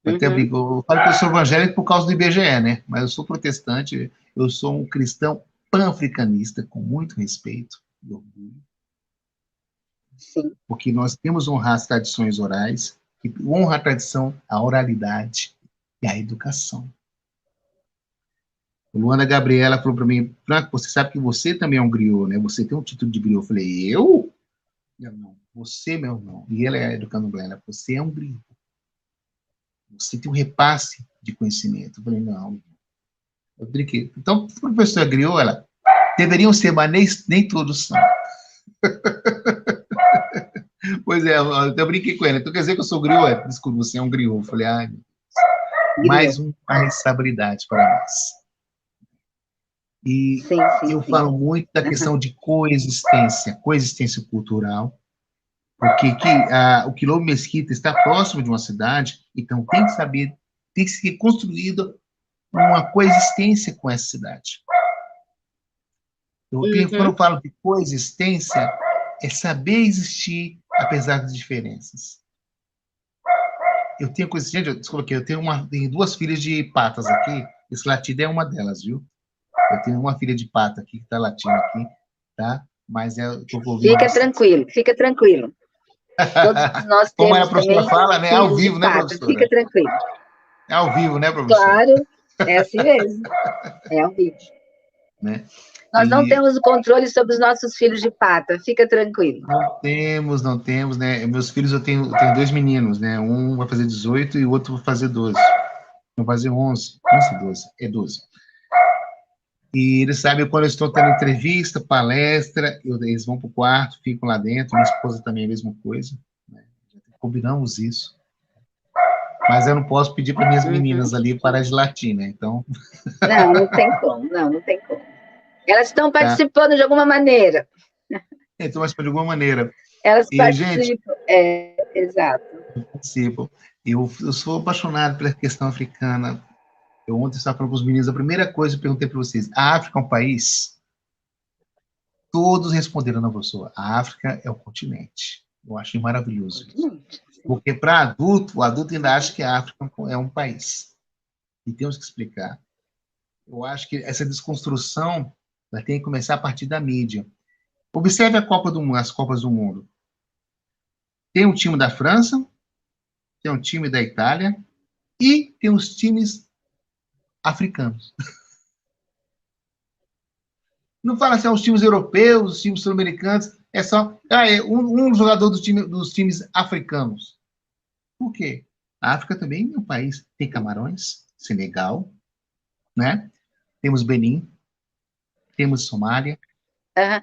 Eu até brinco, eu falo que eu sou evangélico por causa do IBGE, né? Mas eu sou protestante, eu sou um cristão pan-africanista, com muito respeito e orgulho. Sim. Porque nós temos honrar as tradições orais, que honra a tradição, a oralidade e a educação. A Luana Gabriela falou para mim, Franco, você sabe que você também é um griot, né? Você tem um título de griot. Eu falei, eu? Não, você, meu irmão. E ela é do candomblé, ela, você é um griot. Você tem um repasse de conhecimento. Eu falei, não. Eu brinquei. Então, o professor é griot, ela, deveriam ser, mas nem todos são. Pois é, eu brinquei com ela. Então, quer dizer que eu sou griot? Desculpa, você é um griot. Eu falei, mais uma responsabilidade para nós. E eu falo muito da questão de coexistência cultural, porque o Quilombo Mesquita está próximo de uma cidade, então tem que ser construída uma coexistência com essa cidade. Quando eu falo de coexistência, é saber existir apesar das diferenças. Eu tenho coisa, gente, desculpa aqui, eu tenho duas filhas de patas aqui, esse latido é uma delas, viu? Eu tenho uma filha de pata aqui, que está latindo aqui, tá? Mas eu estou ouvindo Fica vocês. tranquilo, fica tranquilo. Todos nós Como a temos professora também fala, né? Ao filhos vivo, de né, pata, professora? fica tranquilo. É ao vivo, né, professora? Claro, é assim mesmo, é ao vivo. Né? Nós não E temos o controle sobre os nossos filhos de pata, fica tranquilo. não temos, né? Meus filhos, eu tenho 2 meninos, né? Um vai fazer 18 e o outro vai fazer 12. Vão fazer 11, 12, é 12. E eles sabem quando eu estou tendo entrevista, palestra, eles vão para o quarto, ficam lá dentro, minha esposa também é a mesma coisa, né? Combinamos isso. Mas eu não posso pedir para minhas meninas ali parar de latir, né? Então. Não, não tem como, não tem como. Elas estão Tá? participando de alguma maneira. Então, mas de alguma maneira. Elas E, gente, participam, exato. participam. Eu sou apaixonado pela questão africana. Eu ontem estava falando com os meninos, a primeira coisa que eu perguntei para vocês, a África é um país? Todos responderam, não, professor, a África é o continente. Eu achei maravilhoso isso. Porque para adulto, o adulto ainda acha que a África é um país. E temos que explicar. Eu acho que essa desconstrução vai ter que começar a partir da mídia. Observe as Copas do Mundo. Tem um time da França, tem um time da Itália e tem os times africanos. Não fala assim, os times europeus, os times sul-americanos, é só um jogador dos times africanos. Por quê? A África também é um país. Tem Camarões, Senegal, né? Temos Benin, temos Somália,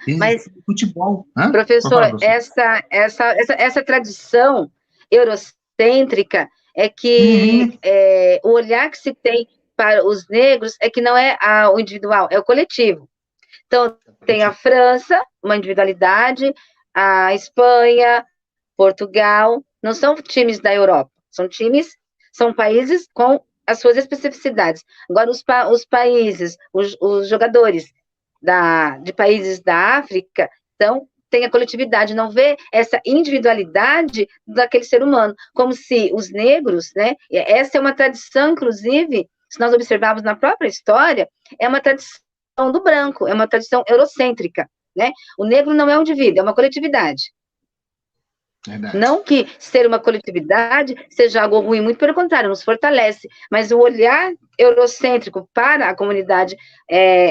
tem Mas, futebol. professor, Professor. essa tradição eurocêntrica é que o olhar que se tem para os negros é que não é o individual, é o coletivo. Então, tem a França, uma individualidade, a Espanha, Portugal, não são times da Europa, são países com as suas especificidades. Agora, os países, os jogadores de países da África, então, tem a coletividade, não vê essa individualidade daquele ser humano, como se os negros, né, essa é uma tradição, inclusive, se nós observarmos na própria história, é uma tradição do branco, é uma tradição eurocêntrica, né? O negro não é um indivíduo, é uma coletividade. Verdade. Não que ser uma coletividade seja algo ruim, muito pelo contrário, nos fortalece, mas o olhar eurocêntrico para a comunidade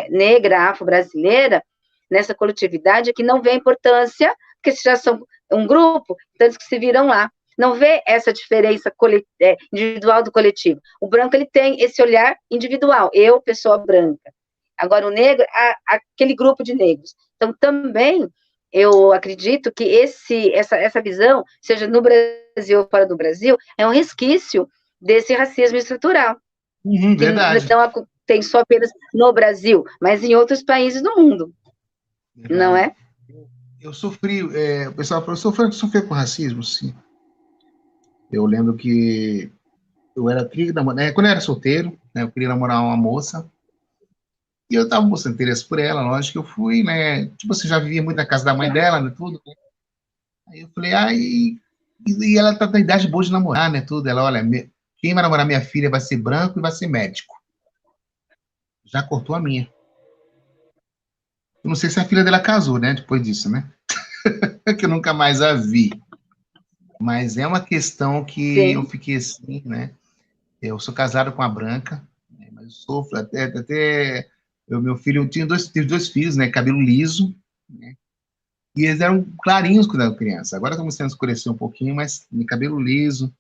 negra, afro-brasileira, nessa coletividade, é que não vê a importância, porque se já são um grupo, tantos que se viram lá, não vê essa diferença individual do coletivo. O branco, ele tem esse olhar individual, eu, pessoa branca. Agora, o negro, aquele grupo de negros. Então, também, eu acredito que essa visão, seja no Brasil ou fora do Brasil, é um resquício desse racismo estrutural. Verdade. Que não tem só apenas no Brasil, mas em outros países do mundo. Verdade. Não é? Eu sofri, o pessoal falou, sofri com racismo, sim. Eu lembro que eu era quando eu era solteiro, né, eu queria namorar uma moça, e eu tava mostrando interesse por ela, lógico que eu fui, né, tipo assim, já vivia muito na casa da mãe dela, né, tudo, né? Aí eu falei, e ela tá na idade boa de namorar, né, tudo, ela, olha, quem vai namorar minha filha vai ser branco e vai ser médico. Já cortou a minha. Eu não sei se a filha dela casou, né, depois disso, né, que eu nunca mais a vi. Mas é uma questão que Sim. Eu fiquei assim, né, eu sou casado com a branca, né, mas eu sofro, até meu filho, eu tive dois filhos, né, cabelo liso, né, e eles eram clarinhos quando eu era criança. Agora estão começando a escurecer um pouquinho, mas cabelo liso.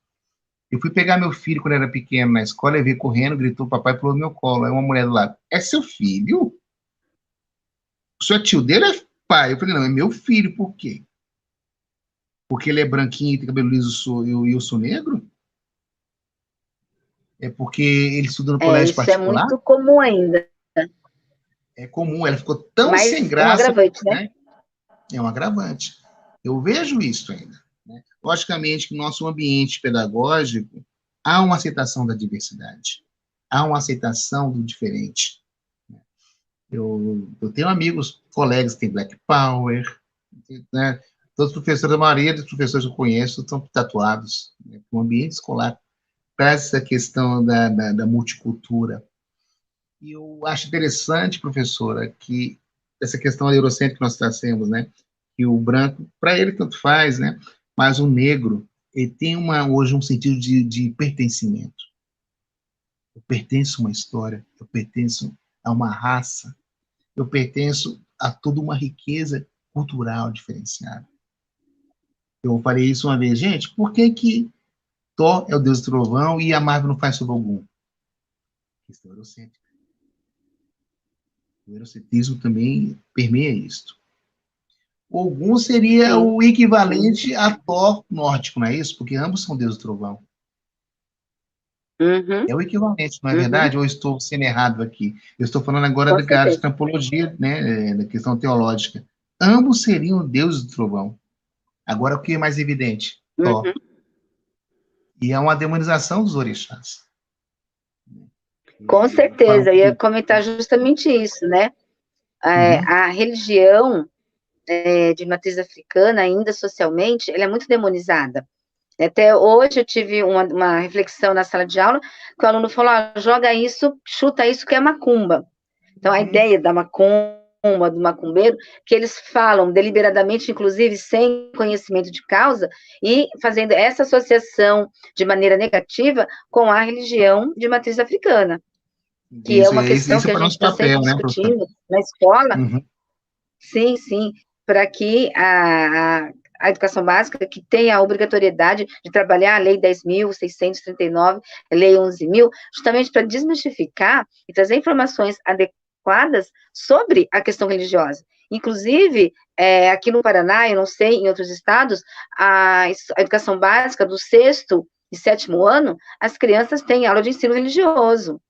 Eu fui pegar meu filho quando era pequeno na escola, ele veio correndo, gritou, papai pulou no meu colo. Aí uma mulher do lado, é seu filho? O senhor é tio dele é pai? Eu falei, não, é meu filho, por quê? Porque ele é branquinho e tem cabelo liso e eu sou negro? É porque ele estuda no colégio particular? Isso é muito comum ainda. É comum, ela ficou tão sem graça. É um agravante, né? É um agravante. Eu vejo isso ainda. Né? Logicamente que no nosso ambiente pedagógico há uma aceitação da diversidade, há uma aceitação do diferente. Eu tenho amigos, colegas que têm Black Power, né? Todos os professores, a maioria dos professores que eu conheço estão tatuados, né? O ambiente escolar traz essa questão da multicultura. E eu acho interessante, professora, que essa questão eurocêntrica que nós trazemos, né? Que o branco, para ele tanto faz, né? Mas o negro, ele tem hoje um sentido de pertencimento. Eu pertenço a uma história, eu pertenço a uma raça, eu pertenço a toda uma riqueza cultural diferenciada. Eu falei isso uma vez, gente, por que Thor é o deus do trovão e a Marvel não faz sobre algum? Questão eurocêntrica. O eurocentrismo também permeia isso. Ogum seria o equivalente a Thor nórdico, não é isso? Porque ambos são deuses do trovão. Uhum. É o equivalente, não é verdade? Ou estou sendo errado aqui? Eu estou falando agora da área de antropologia, né, da questão teológica. Ambos seriam deuses do trovão. Agora, o que é mais evidente? Thor. E é uma demonização dos orixás. Com certeza, eu ia comentar justamente isso, né? A religião de matriz africana, ainda socialmente, ela é muito demonizada. Até hoje eu tive uma reflexão na sala de aula, que o aluno falou, joga isso, chuta isso que é macumba. Então, a ideia da macumba, do macumbeiro, que eles falam deliberadamente, inclusive sem conhecimento de causa, e fazendo essa associação de maneira negativa com a religião de matriz africana, que é uma questão que a gente está sempre discutindo na escola. Sim, sim, para que a educação básica, que tem a obrigatoriedade de trabalhar a Lei 10.639, a Lei 11.000, justamente para desmistificar e trazer informações adequadas sobre a questão religiosa. Inclusive, aqui no Paraná, eu não sei, em outros estados, a educação básica do 6º e 7º ano, as crianças têm aula de ensino religioso.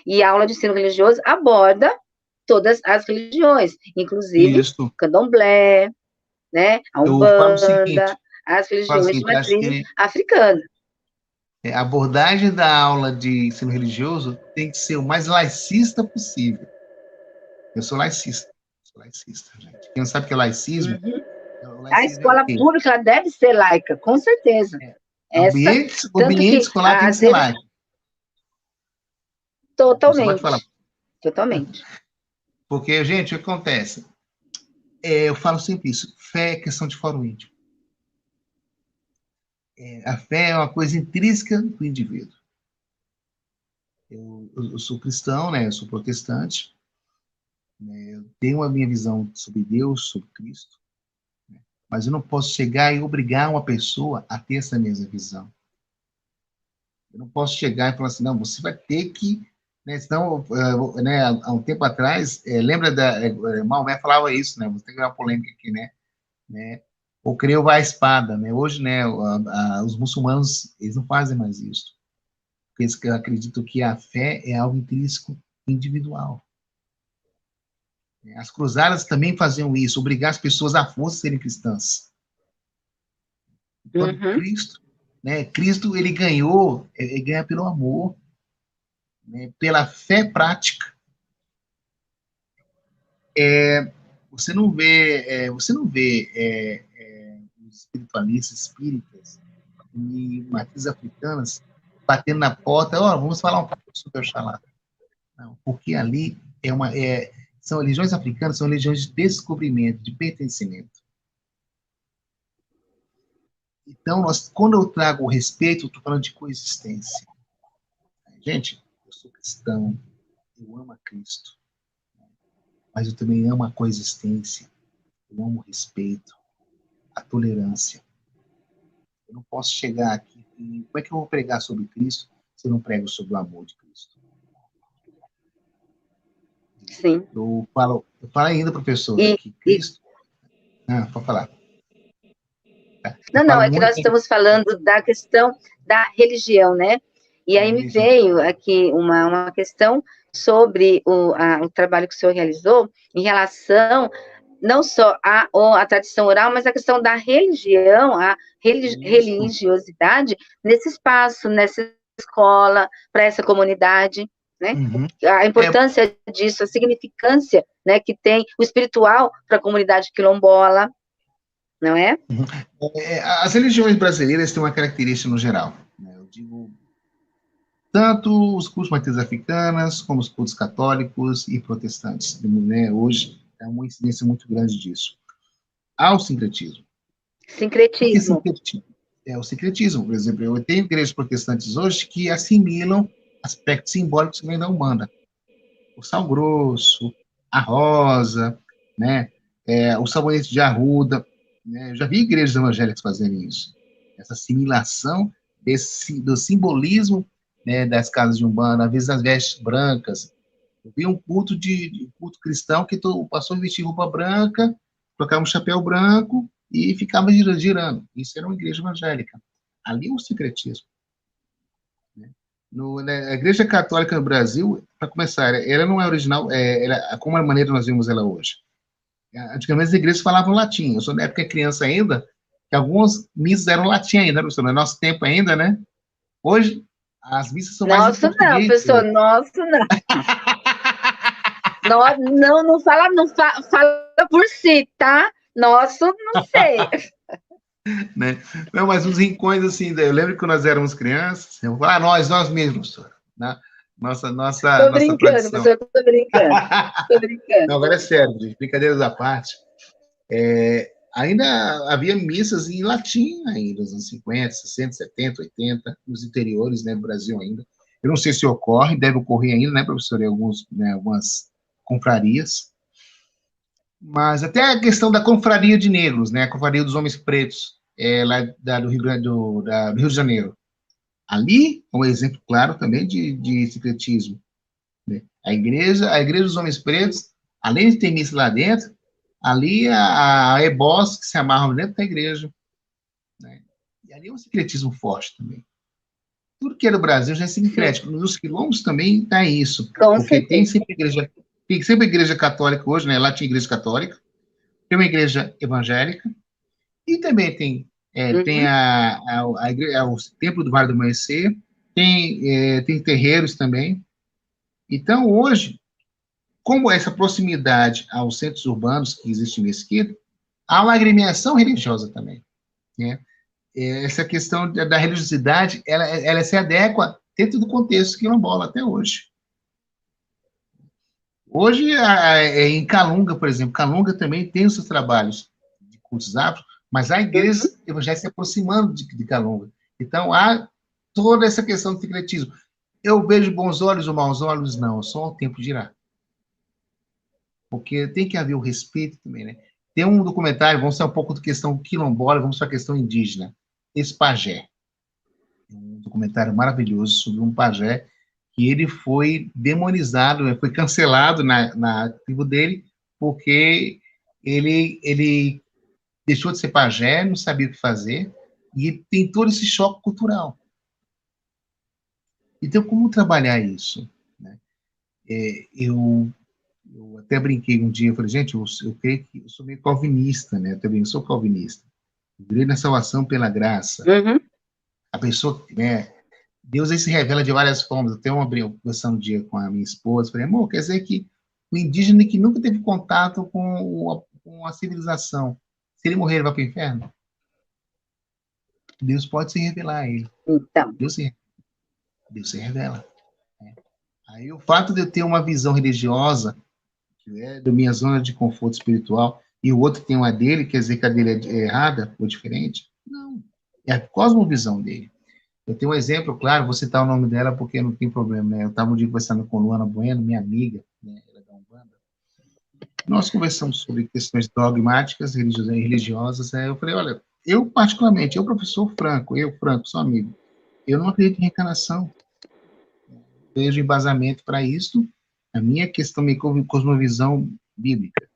E a aula de ensino religioso aborda todas as religiões, inclusive candomblé, né, a Umbanda, as religiões de matriz africana. A abordagem da aula de ensino religioso tem que ser o mais laicista possível. Eu sou laicista, gente. Quem não sabe o que é laicismo? A escola pública ela deve ser laica, com certeza. O ambiente escolar tem que ser laico. Totalmente. Totalmente. Porque, gente, o que acontece? Eu falo sempre isso. Fé é questão de fórum íntimo. A fé é uma coisa intrínseca do indivíduo. Eu sou cristão, né? Eu sou protestante. Né? Eu tenho a minha visão sobre Deus, sobre Cristo. Né? Mas eu não posso chegar e obrigar uma pessoa a ter essa mesma visão. Eu não posso chegar e falar assim, não, você vai ter que... Né? Senão, né, há um tempo atrás, lembra Maomé falava isso, né? Você tem que ver uma polêmica aqui, né? Ou creio vai a espada, né? Hoje, né, os muçulmanos, eles não fazem mais isso. Porque eles acreditam que a fé é algo intrínseco individual. As cruzadas também faziam isso, obrigar as pessoas à força a serem cristãs. Enquanto Cristo, né, Cristo, ele ganha pelo amor, né, pela fé prática. Você não vê os espiritualistas espíritas e matrizes africanas batendo na porta, vamos falar um pouco sobre Oxalá. Não, porque ali são religiões africanas, são religiões de descobrimento, de pertencimento. Então, quando eu trago o respeito, eu estou falando de coexistência. Gente, eu sou cristão, eu amo a Cristo, mas eu também amo a coexistência, eu amo o respeito, a tolerância. Eu não posso chegar aqui e como é que eu vou pregar sobre Cristo se eu não prego sobre o amor de Cristo? Sim. Eu falo ainda, professor, que Cristo... pode falar. Não, é que nós estamos falando da questão da religião, né? E aí me veio aqui uma questão sobre o trabalho que o senhor realizou em relação não só à tradição oral, mas a questão da religião, a religiosidade nesse espaço, nessa escola, para essa comunidade, né? A importância disso, a significância, né, que tem o espiritual para a comunidade quilombola. não é? As religiões brasileiras têm uma característica no geral, né? Eu digo, tanto os cultos matrizes africanas, como os cultos católicos e protestantes, né? Hoje é uma incidência muito grande disso. Há o sincretismo. Por que Sincretismo. sincretismo? O sincretismo, por exemplo, eu tenho igrejas protestantes hoje que assimilam aspectos simbólicos que vêm da Umbanda. O sal grosso, a rosa, né? O sabonete de arruda, né? Eu já vi igrejas evangélicas fazerem isso. Essa assimilação do simbolismo, né, das casas de Umbanda, às vezes as vestes brancas. Eu vi um culto cristão que o pastor vestia roupa branca, colocava um chapéu branco e ficava girando. Isso era uma igreja evangélica. Ali é o secretismo. Né? A Igreja Católica no Brasil, para começar, ela não é original, como a maneira nós vimos ela hoje. Antigamente as igrejas falavam latim. Eu sou da época criança ainda, que algumas missas eram latim ainda, no nosso tempo ainda, né? Hoje, as missas são mais em Nosso não, português. pessoal, nosso não. Não fala, fala por si, tá? Nosso, não sei. Né? Não, mas uns rincões assim, eu lembro que quando nós éramos crianças, eu falava, nós mesmos, né? Tô Nossa brincando, tradição. pessoal, tô brincando. Tô brincando. Não, agora é sério, gente, brincadeiras à parte. Ainda havia missas em latim ainda, nos anos 50, 60, 70, 80, nos interiores, né, do Brasil ainda. Eu não sei se ocorre, deve ocorrer ainda, né, professor, em algumas confrarias. Mas até a questão da confraria de negros, né, a confraria dos homens pretos, lá do Rio de Janeiro. Ali é um exemplo claro também de secretismo. Né? A igreja dos homens pretos, além de ter missa lá dentro, ali a ebós que se amarram dentro da igreja. Né? E ali é um secretismo forte também. Tudo que é do Brasil já é sincrético. Nos quilombos também está isso. Com Porque certeza. tem sempre igreja católica hoje, né? Lá tinha igreja católica, tem uma igreja evangélica, e também tem o Templo do Vale do Amanhecer, tem terreiros também. Então, hoje, como essa proximidade aos centros urbanos que existe em Mesquita, há uma agremiação religiosa também. Né? Essa questão da religiosidade, ela se adequa dentro do contexto quilombola até hoje. Hoje, em Calunga, por exemplo, Calunga também tem os seus trabalhos de cultos afro, mas há igrejas evangélicas se aproximando de Calunga. Então, há toda essa questão do secretismo. Eu vejo bons olhos ou maus olhos? Não, só o tempo dirá. Porque tem que haver o respeito também, né? Tem um documentário, vamos falar um pouco da questão quilombola, vamos para a questão indígena, esse pajé. Um documentário maravilhoso sobre um pajé que ele foi demonizado, foi cancelado na tribo dele, porque ele deixou de ser pajé, não sabia o que fazer, e tem todo esse choque cultural. Então, como trabalhar isso? Né? Eu até brinquei um dia, eu falei, gente, eu creio que eu sou meio calvinista, né? Eu também sou calvinista. Eu creio na salvação pela graça. Uhum. A pessoa, né? Deus aí se revela de várias formas. Eu tenho uma conversa um dia com a minha esposa, falei, amor, quer dizer que o indígena que nunca teve contato com a civilização, se ele morrer, ele vai para o inferno? Deus pode se revelar a ele. Então. Deus se revela. Né? Aí o fato de eu ter uma visão religiosa, que é da minha zona de conforto espiritual, e o outro tem uma dele, quer dizer que a dele é errada ou diferente? Não. É a cosmovisão dele. Eu tenho um exemplo, claro, vou citar o nome dela porque não tem problema, né? Eu estava um dia conversando com Luana Bueno, minha amiga, né? Ela é da Umbanda. Nós conversamos sobre questões dogmáticas, religiosas. Eu falei, olha, eu particularmente, professor Franco, sou amigo, eu não acredito em reencarnação. Vejo embasamento para isso, a minha questão, minha cosmovisão bíblica.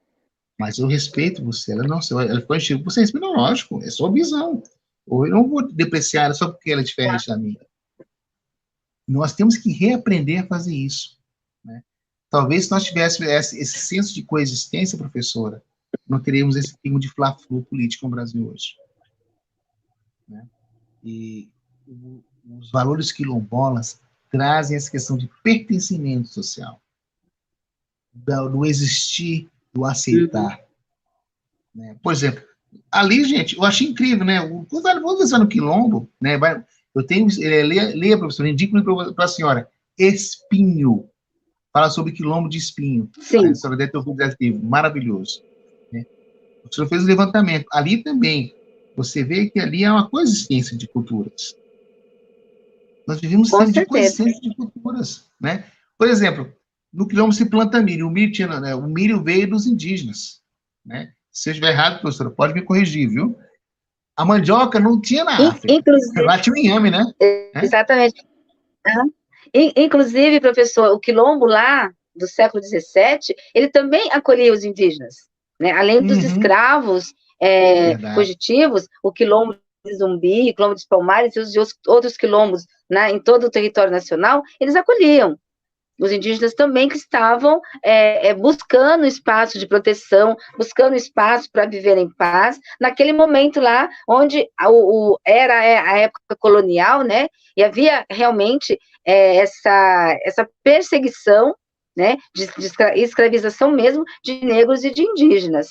Mas eu respeito você. Ela ficou enchendo. Você respeita, não, lógico, é sua visão. Ou eu não vou depreciar ela só porque ela é diferente da minha. Nós temos que reaprender a fazer isso. Né? Talvez se nós tivéssemos esse senso de coexistência, professora, não teríamos esse clima de fla-flu político no Brasil hoje. Né? E os valores quilombolas trazem essa questão de pertencimento social, do existir, do aceitar. Né? Por exemplo, Ali, gente, eu achei incrível, né? Vamos pensar no quilombo, né? Eu tenho, leia, professor, indico para a senhora, Espinho, fala sobre quilombo de Espinho. Sim. A senhora deve ter ouvido esse livro, maravilhoso. Né? O senhor fez o levantamento. Ali também, você vê que ali é uma coexistência de culturas. Nós vivemos sempre de coexistência de culturas, né? Por exemplo, no quilombo se planta milho. O milho veio dos indígenas, né? Se eu estiver errado, professora, pode me corrigir, viu? A mandioca não tinha na África. Inclusive, lá tinha o inhame, né? Exatamente. Inclusive, professor, o quilombo lá do século XVII, ele também acolhia os indígenas, né? Além dos escravos fugitivos, o quilombo de Zumbi, o quilombo dos Palmares e os outros quilombos, né, em todo o território nacional, eles acolhiam os indígenas também que estavam buscando espaço de proteção, buscando espaço para viver em paz, naquele momento lá, onde era a época colonial, né, e havia realmente essa perseguição, né, de escravização mesmo de negros e de indígenas.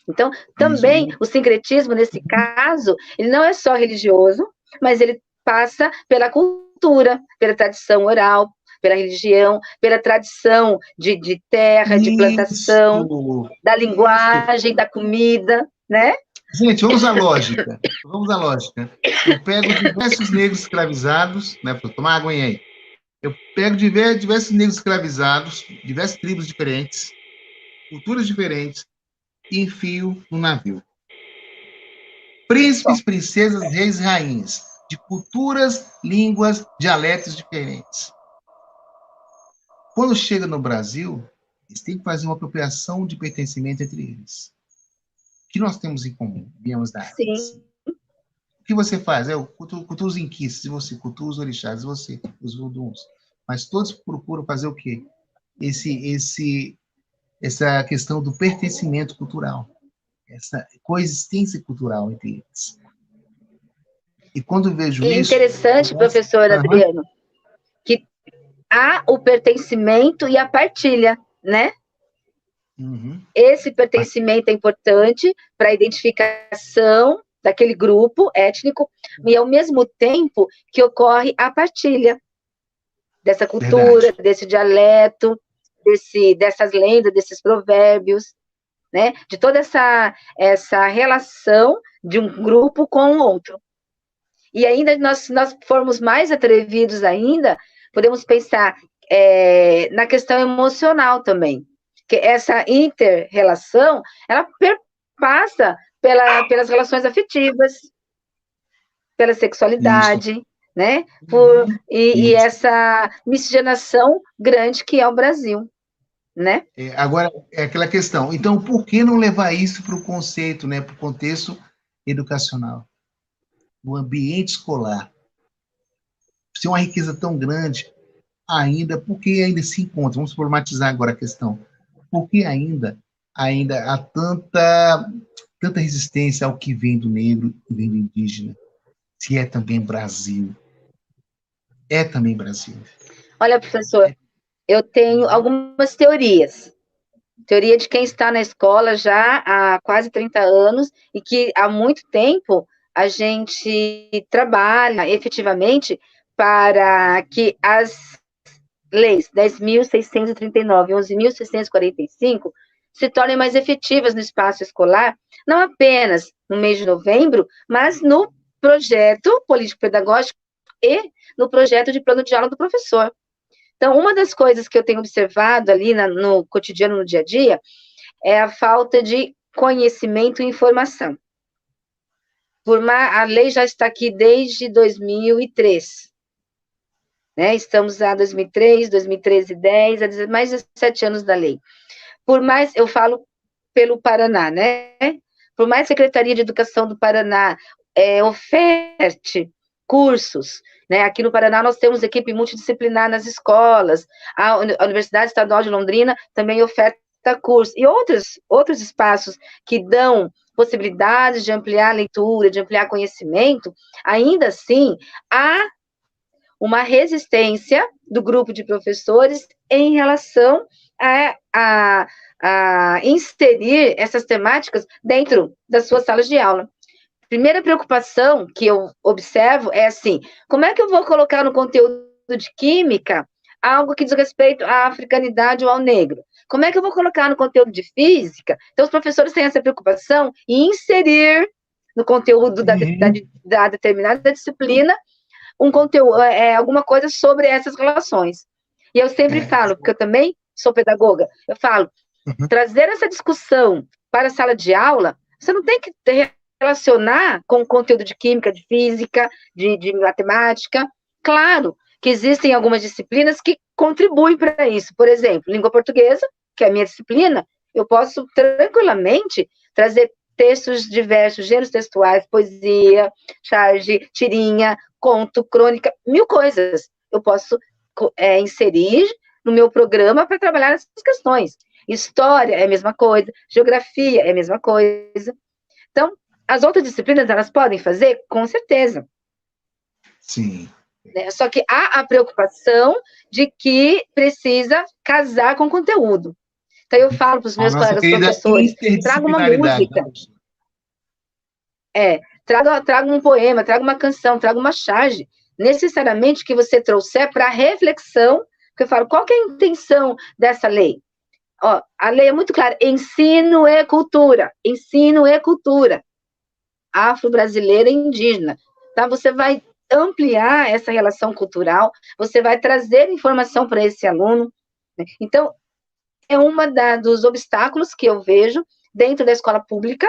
Então, também, o sincretismo, nesse caso, ele não é só religioso, mas ele passa pela cultura, pela tradição oral, pela religião, pela tradição de terra, de plantação, da linguagem, da comida, né? Gente, vamos à lógica. Eu pego diversos negros escravizados, né? Para tomar água aí. Eu pego diversos negros escravizados, diversas tribos diferentes, culturas diferentes, e enfio no navio. Príncipes, princesas, reis e rainhas, de culturas, línguas, dialetos diferentes. Quando chega no Brasil, eles têm que fazer uma apropriação de pertencimento entre eles. O que nós temos em comum? Viemos da África. O que você faz? Cultua os inquis, você cultua os orixás, você, os voduns. Mas todos procuram fazer o quê? Essa questão do pertencimento cultural. Essa coexistência cultural entre eles. E quando eu vejo isso... É interessante, professor Adriano, que há o pertencimento e a partilha, né? Esse pertencimento é importante para a identificação daquele grupo étnico e, ao mesmo tempo, que ocorre a partilha dessa cultura, desse dialeto, dessas lendas, desses provérbios, né? De toda essa relação de um grupo com o outro. E ainda, nós formos mais atrevidos ainda, podemos pensar na questão emocional também, que essa inter-relação, ela perpassa pelas relações afetivas, pela sexualidade, né? E essa miscigenação grande que é o Brasil, né? Agora, é aquela questão, então, por que não levar isso para o conceito, né, para o contexto educacional? No ambiente escolar. Se é uma riqueza tão grande, ainda, por que ainda se encontra? Vamos problematizar agora a questão. Por que ainda há tanta resistência ao que vem do negro e vem do indígena? Se é também Brasil. É também Brasil. Olha, professor, eu tenho algumas teorias. Teoria de quem está na escola já há quase 30 anos e que há muito tempo a gente trabalha efetivamente para que as leis 10.639 e 11.645 se tornem mais efetivas no espaço escolar, não apenas no mês de novembro, mas no projeto político-pedagógico e no projeto de plano de aula do professor. Então, uma das coisas que eu tenho observado ali no cotidiano, no dia a dia, é a falta de conhecimento e informação. A lei já está aqui desde 2003. Né? Estamos a 2003, 2013, 10, há mais de 17 anos da lei. Por mais, eu falo pelo Paraná, né? Por mais que a Secretaria de Educação do Paraná oferte cursos, né? Aqui no Paraná nós temos equipe multidisciplinar nas escolas, a Universidade Estadual de Londrina também oferta cursos, e outros espaços que dão possibilidades de ampliar a leitura, de ampliar conhecimento, ainda assim, há uma resistência do grupo de professores em relação a a inserir essas temáticas dentro das suas salas de aula. Primeira preocupação que eu observo é assim, como é que eu vou colocar no conteúdo de química algo que diz respeito à africanidade ou ao negro? Como é que eu vou colocar no conteúdo de física? Então, os professores têm essa preocupação em inserir no conteúdo da determinada disciplina um conteúdo, alguma coisa sobre essas relações. E eu sempre falo, porque eu também sou pedagoga, eu falo, trazer essa discussão para a sala de aula, você não tem que relacionar com o conteúdo de química, de física, de matemática. Claro que existem algumas disciplinas que contribuem para isso. Por exemplo, língua portuguesa, que é a minha disciplina, eu posso tranquilamente trazer textos diversos, gêneros textuais, poesia, charge, tirinha, conto, crônica, 1000 coisas. Eu posso inserir no meu programa para trabalhar essas questões. História é a mesma coisa, geografia é a mesma coisa. Então, as outras disciplinas, elas podem fazer? Com certeza. Sim. Só que há a preocupação de que precisa casar com o conteúdo. Então, eu falo para os meus colegas professores, traga uma música. Traga um poema, traga uma canção, traga uma charge. Necessariamente que você trouxer para reflexão, porque eu falo, qual que é a intenção dessa lei? Ó, a lei é muito clara, ensino e cultura, afro-brasileira e indígena. Tá? Você vai ampliar essa relação cultural, você vai trazer informação para esse aluno. Né? Então, é uma dos obstáculos que eu vejo dentro da escola pública,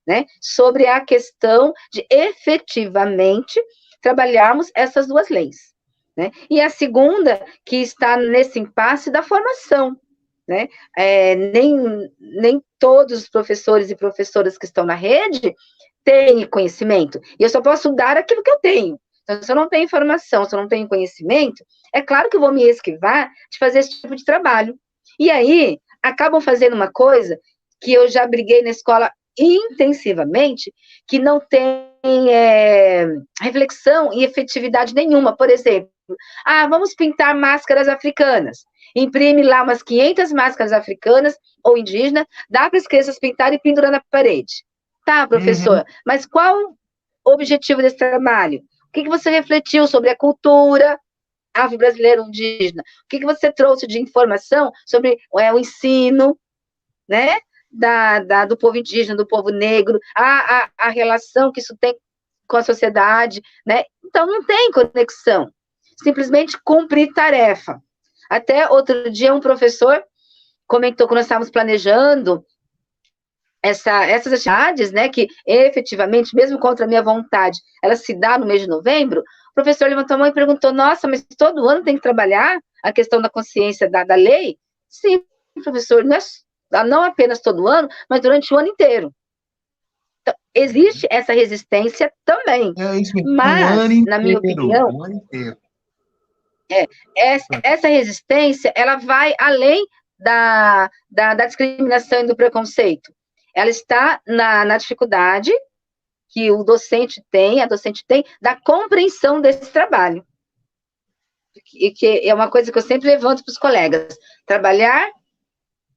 né, sobre a questão de efetivamente trabalharmos essas duas leis. Né? E a segunda, que está nesse impasse da formação. Né? Nem todos os professores e professoras que estão na rede têm conhecimento. E eu só posso dar aquilo que eu tenho. Então, se eu não tenho informação, se eu não tenho conhecimento, é claro que eu vou me esquivar de fazer esse tipo de trabalho. E aí, acabam fazendo uma coisa que eu já briguei na escola intensivamente, que não tem reflexão e efetividade nenhuma. Por exemplo, vamos pintar máscaras africanas. Imprime lá umas 500 máscaras africanas ou indígenas, dá para as crianças pintarem e pendurar na parede. Tá, professora, mas qual o objetivo desse trabalho? O que você refletiu sobre a cultura afro-brasileira indígena? O que você trouxe de informação sobre o ensino, né? Do povo indígena, do povo negro, a relação que isso tem com a sociedade, né? Então, não tem conexão. Simplesmente cumprir tarefa. Até outro dia, um professor comentou que nós estávamos planejando essas atividades, né, que efetivamente, mesmo contra a minha vontade, elas se dão no mês de novembro. O professor levantou a mão e perguntou, nossa, mas todo ano tem que trabalhar a questão da consciência da lei? Sim, professor, não apenas todo ano, mas durante o ano inteiro. Então, existe essa resistência também. Isso mesmo, mas, na minha opinião, o ano inteiro. Essa resistência, ela vai além da discriminação e do preconceito. Ela está na dificuldade que a docente tem, da compreensão desse trabalho. E que é uma coisa que eu sempre levanto para os colegas. Trabalhar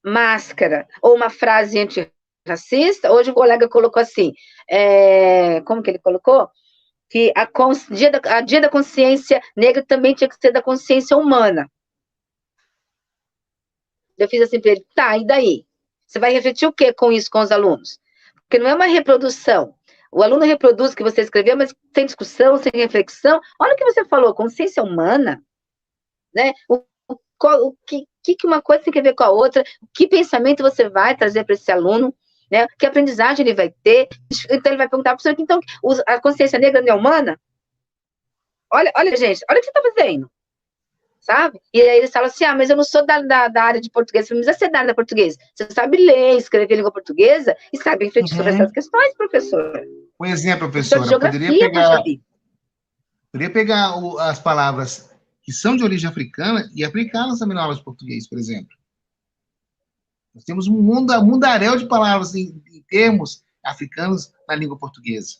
máscara ou uma frase antirracista, hoje o colega colocou assim, como que ele colocou? Que a dia da consciência negra também tinha que ser da consciência humana. Eu fiz assim para ele, tá, e daí? Você vai refletir o que com isso com os alunos? Porque não é uma reprodução. O aluno reproduz o que você escreveu, mas sem discussão, sem reflexão. Olha o que você falou, consciência humana, né? O que uma coisa tem a ver com a outra, que pensamento você vai trazer para esse aluno, né? Que aprendizagem ele vai ter. Então, ele vai perguntar para o senhor, então, a consciência negra não é humana? Olha, gente, olha o que você está fazendo. Sabe? E aí eles falam assim, mas eu não sou da área de português, você não precisa ser da área da portuguesa. Você sabe ler, escrever língua portuguesa e sabe refletir sobre essas questões, professor. Um exemplo, professora, poderia pegar as palavras que são de origem africana e aplicá-las também na aula de português, por exemplo. Nós temos um mundaréu de palavras em termos africanos na língua portuguesa.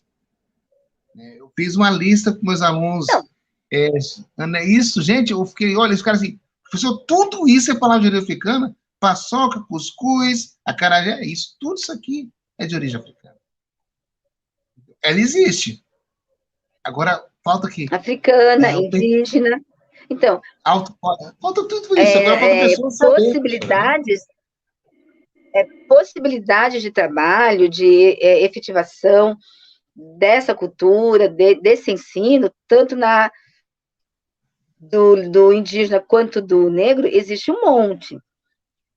Eu fiz uma lista com meus alunos. Isso, gente, eu fiquei, olha, esse cara assim, professor, tudo isso é palavra de origem africana? paçoca, cuscuz, acarajé, isso, tudo isso aqui é de origem africana. Ela existe. Agora, falta aqui. Africana, indígena. Então, falta tudo isso. Agora falta pessoas saber. Possibilidades de trabalho, de efetivação dessa cultura, desse ensino, tanto do indígena quanto do negro, existe um monte.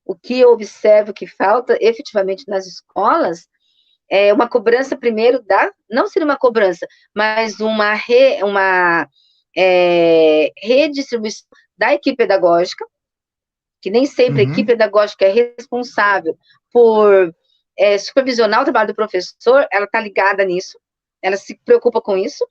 O que eu observo que falta efetivamente nas escolas é uma cobrança primeiro não seria uma cobrança, mas uma redistribuição da equipe pedagógica, que nem sempre a equipe pedagógica é responsável por supervisionar o trabalho do professor, ela está ligada nisso, ela se preocupa com isso,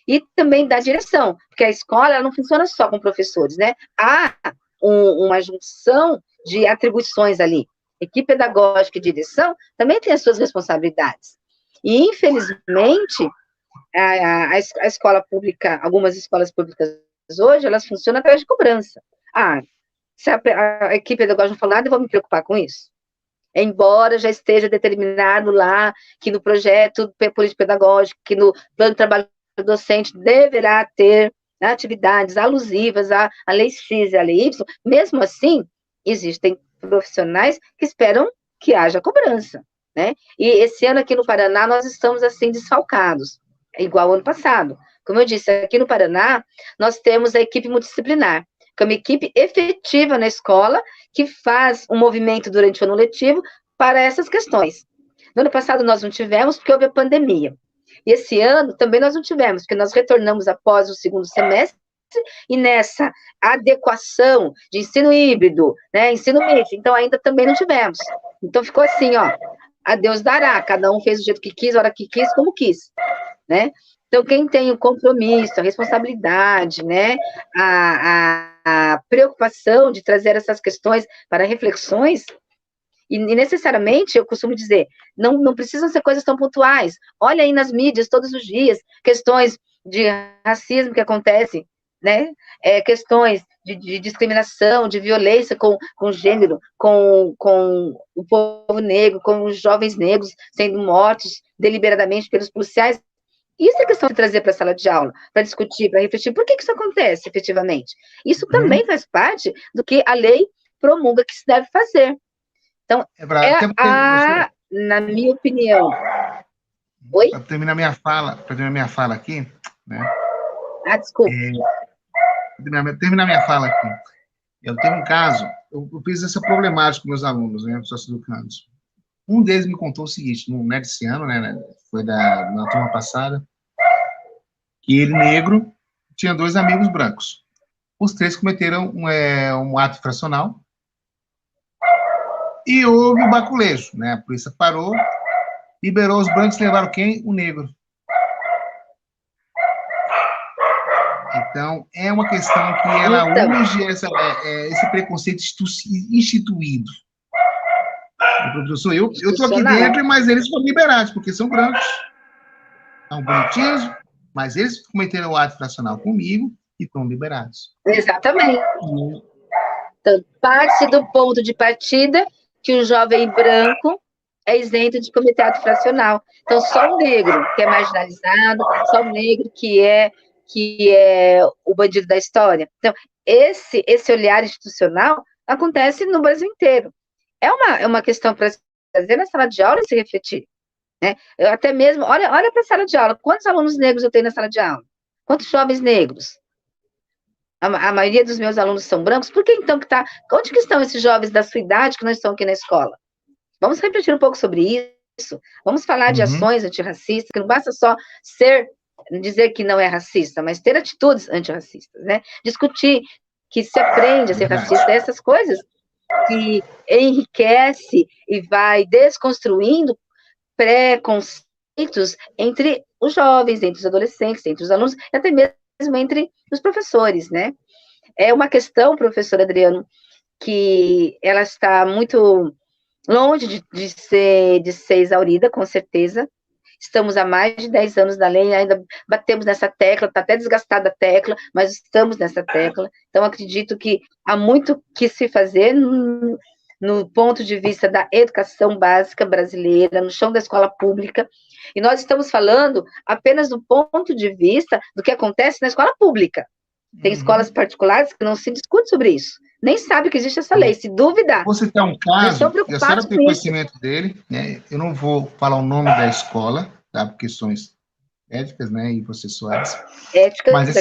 e também da direção, porque a escola ela não funciona só com professores, né? Há uma junção de atribuições ali. Equipe pedagógica e direção também tem as suas responsabilidades. E, infelizmente, a escola pública, algumas escolas públicas hoje, elas funcionam através de cobrança. Se a equipe pedagógica não falar nada, eu vou me preocupar com isso. Embora já esteja determinado lá que no projeto político pedagógico, que no plano de trabalho docente deverá ter atividades alusivas à lei X e à lei Y, mesmo assim, existem profissionais que esperam que haja cobrança, né? E esse ano aqui no Paraná, nós estamos assim desfalcados, igual ao ano passado. Como eu disse, aqui no Paraná, nós temos a equipe multidisciplinar, que é uma equipe efetiva na escola, que faz um movimento durante o ano letivo para essas questões. No ano passado nós não tivemos, porque houve a pandemia. E esse ano também nós não tivemos, porque nós retornamos após o segundo semestre, e nessa adequação de ensino híbrido, né, ensino misto, então ainda também não tivemos. Então ficou assim, ó, a Deus dará, cada um fez do jeito que quis, a hora que quis, como quis, né? Então, quem tem o compromisso, a responsabilidade, né, a preocupação de trazer essas questões para reflexões, e necessariamente, eu costumo dizer, não precisam ser coisas tão pontuais. Olha aí nas mídias, todos os dias, questões de racismo que acontecem, né? Questões de discriminação, de violência com gênero, com o povo negro, com os jovens negros sendo mortos deliberadamente pelos policiais. Isso é questão de trazer para a sala de aula, para discutir, para refletir. Por que isso acontece, efetivamente? Isso também faz parte do que a lei promulga que se deve fazer. Então, na minha opinião... Oi? Para terminar minha fala aqui, né? Desculpa. Terminar minha fala aqui. Eu tenho um caso, eu fiz essa problemática com meus alunos, né, socioeducandos. Um deles me contou o seguinte, não é desse ano, né, foi na turma passada, que ele, negro, tinha 2 amigos brancos. Os 3 cometeram um ato infracional e houve um baculejo, né? A polícia parou, liberou os brancos e levaram quem? O negro. Então, é uma questão que ela urge esse preconceito instituído. Professor, eu estou aqui dentro, mas eles foram liberados, porque são brancos, são bonitinhos, mas eles cometeram o ato infracional comigo e estão liberados. Exatamente. Então, parte do ponto de partida que o jovem branco é isento de cometer ato infracional. Então, só o negro que é marginalizado, só o negro que é o bandido da história. Então, esse olhar institucional acontece no Brasil inteiro. É uma questão para se fazer na sala de aula e se refletir. Né? Eu até mesmo, olha para a sala de aula, quantos alunos negros eu tenho na sala de aula? Quantos jovens negros? A maioria dos meus alunos são brancos, por que então que está... Onde que estão esses jovens da sua idade que não estão aqui na escola? Vamos refletir um pouco sobre isso, vamos falar de ações antirracistas, que não basta só dizer que não é racista, mas ter atitudes antirracistas, né? Discutir que se aprende a ser racista, essas coisas que enriquece e vai desconstruindo preconceitos entre os jovens, entre os adolescentes, entre os alunos, e até mesmo entre os professores, né? É uma questão, professor Adriano, que ela está muito longe de ser exaurida, com certeza. Estamos há mais de 10 anos na lei, ainda batemos nessa tecla, está até desgastada a tecla, mas estamos nessa tecla. Então, acredito que há muito que se fazer no ponto de vista da educação básica brasileira, no chão da escola pública, e nós estamos falando apenas do ponto de vista do que acontece na escola pública. Tem escolas particulares que não se discute sobre isso, nem sabe que existe essa lei, se duvidar. Vou citar um caso, a senhora tem conhecimento dele, né? Eu não vou falar o nome da escola, tá? Por questões éticas, né, e processuais. Éticas, mas essa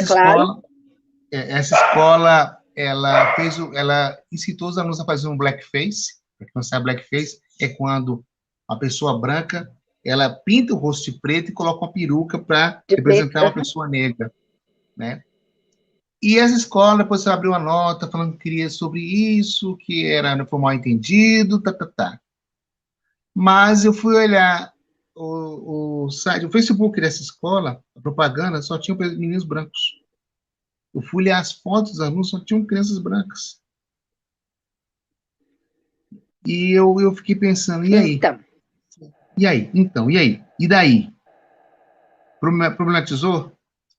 escola, ela incitou os alunos a fazer um blackface. Para quem não sabe, blackface é quando uma pessoa branca, ela pinta o rosto de preto e coloca uma peruca para representar uma pessoa negra, né? E essa escola, depois você abriu uma nota falando que queria sobre isso, que foi mal entendido, tá. Mas eu fui olhar o site, o Facebook dessa escola, a propaganda, só tinha meninos brancos. Eu fui olhar as fotos dos alunos, só tinham crianças brancas. E eu fiquei pensando, e aí? Então. E aí? Então, e aí? E daí? Problematizou?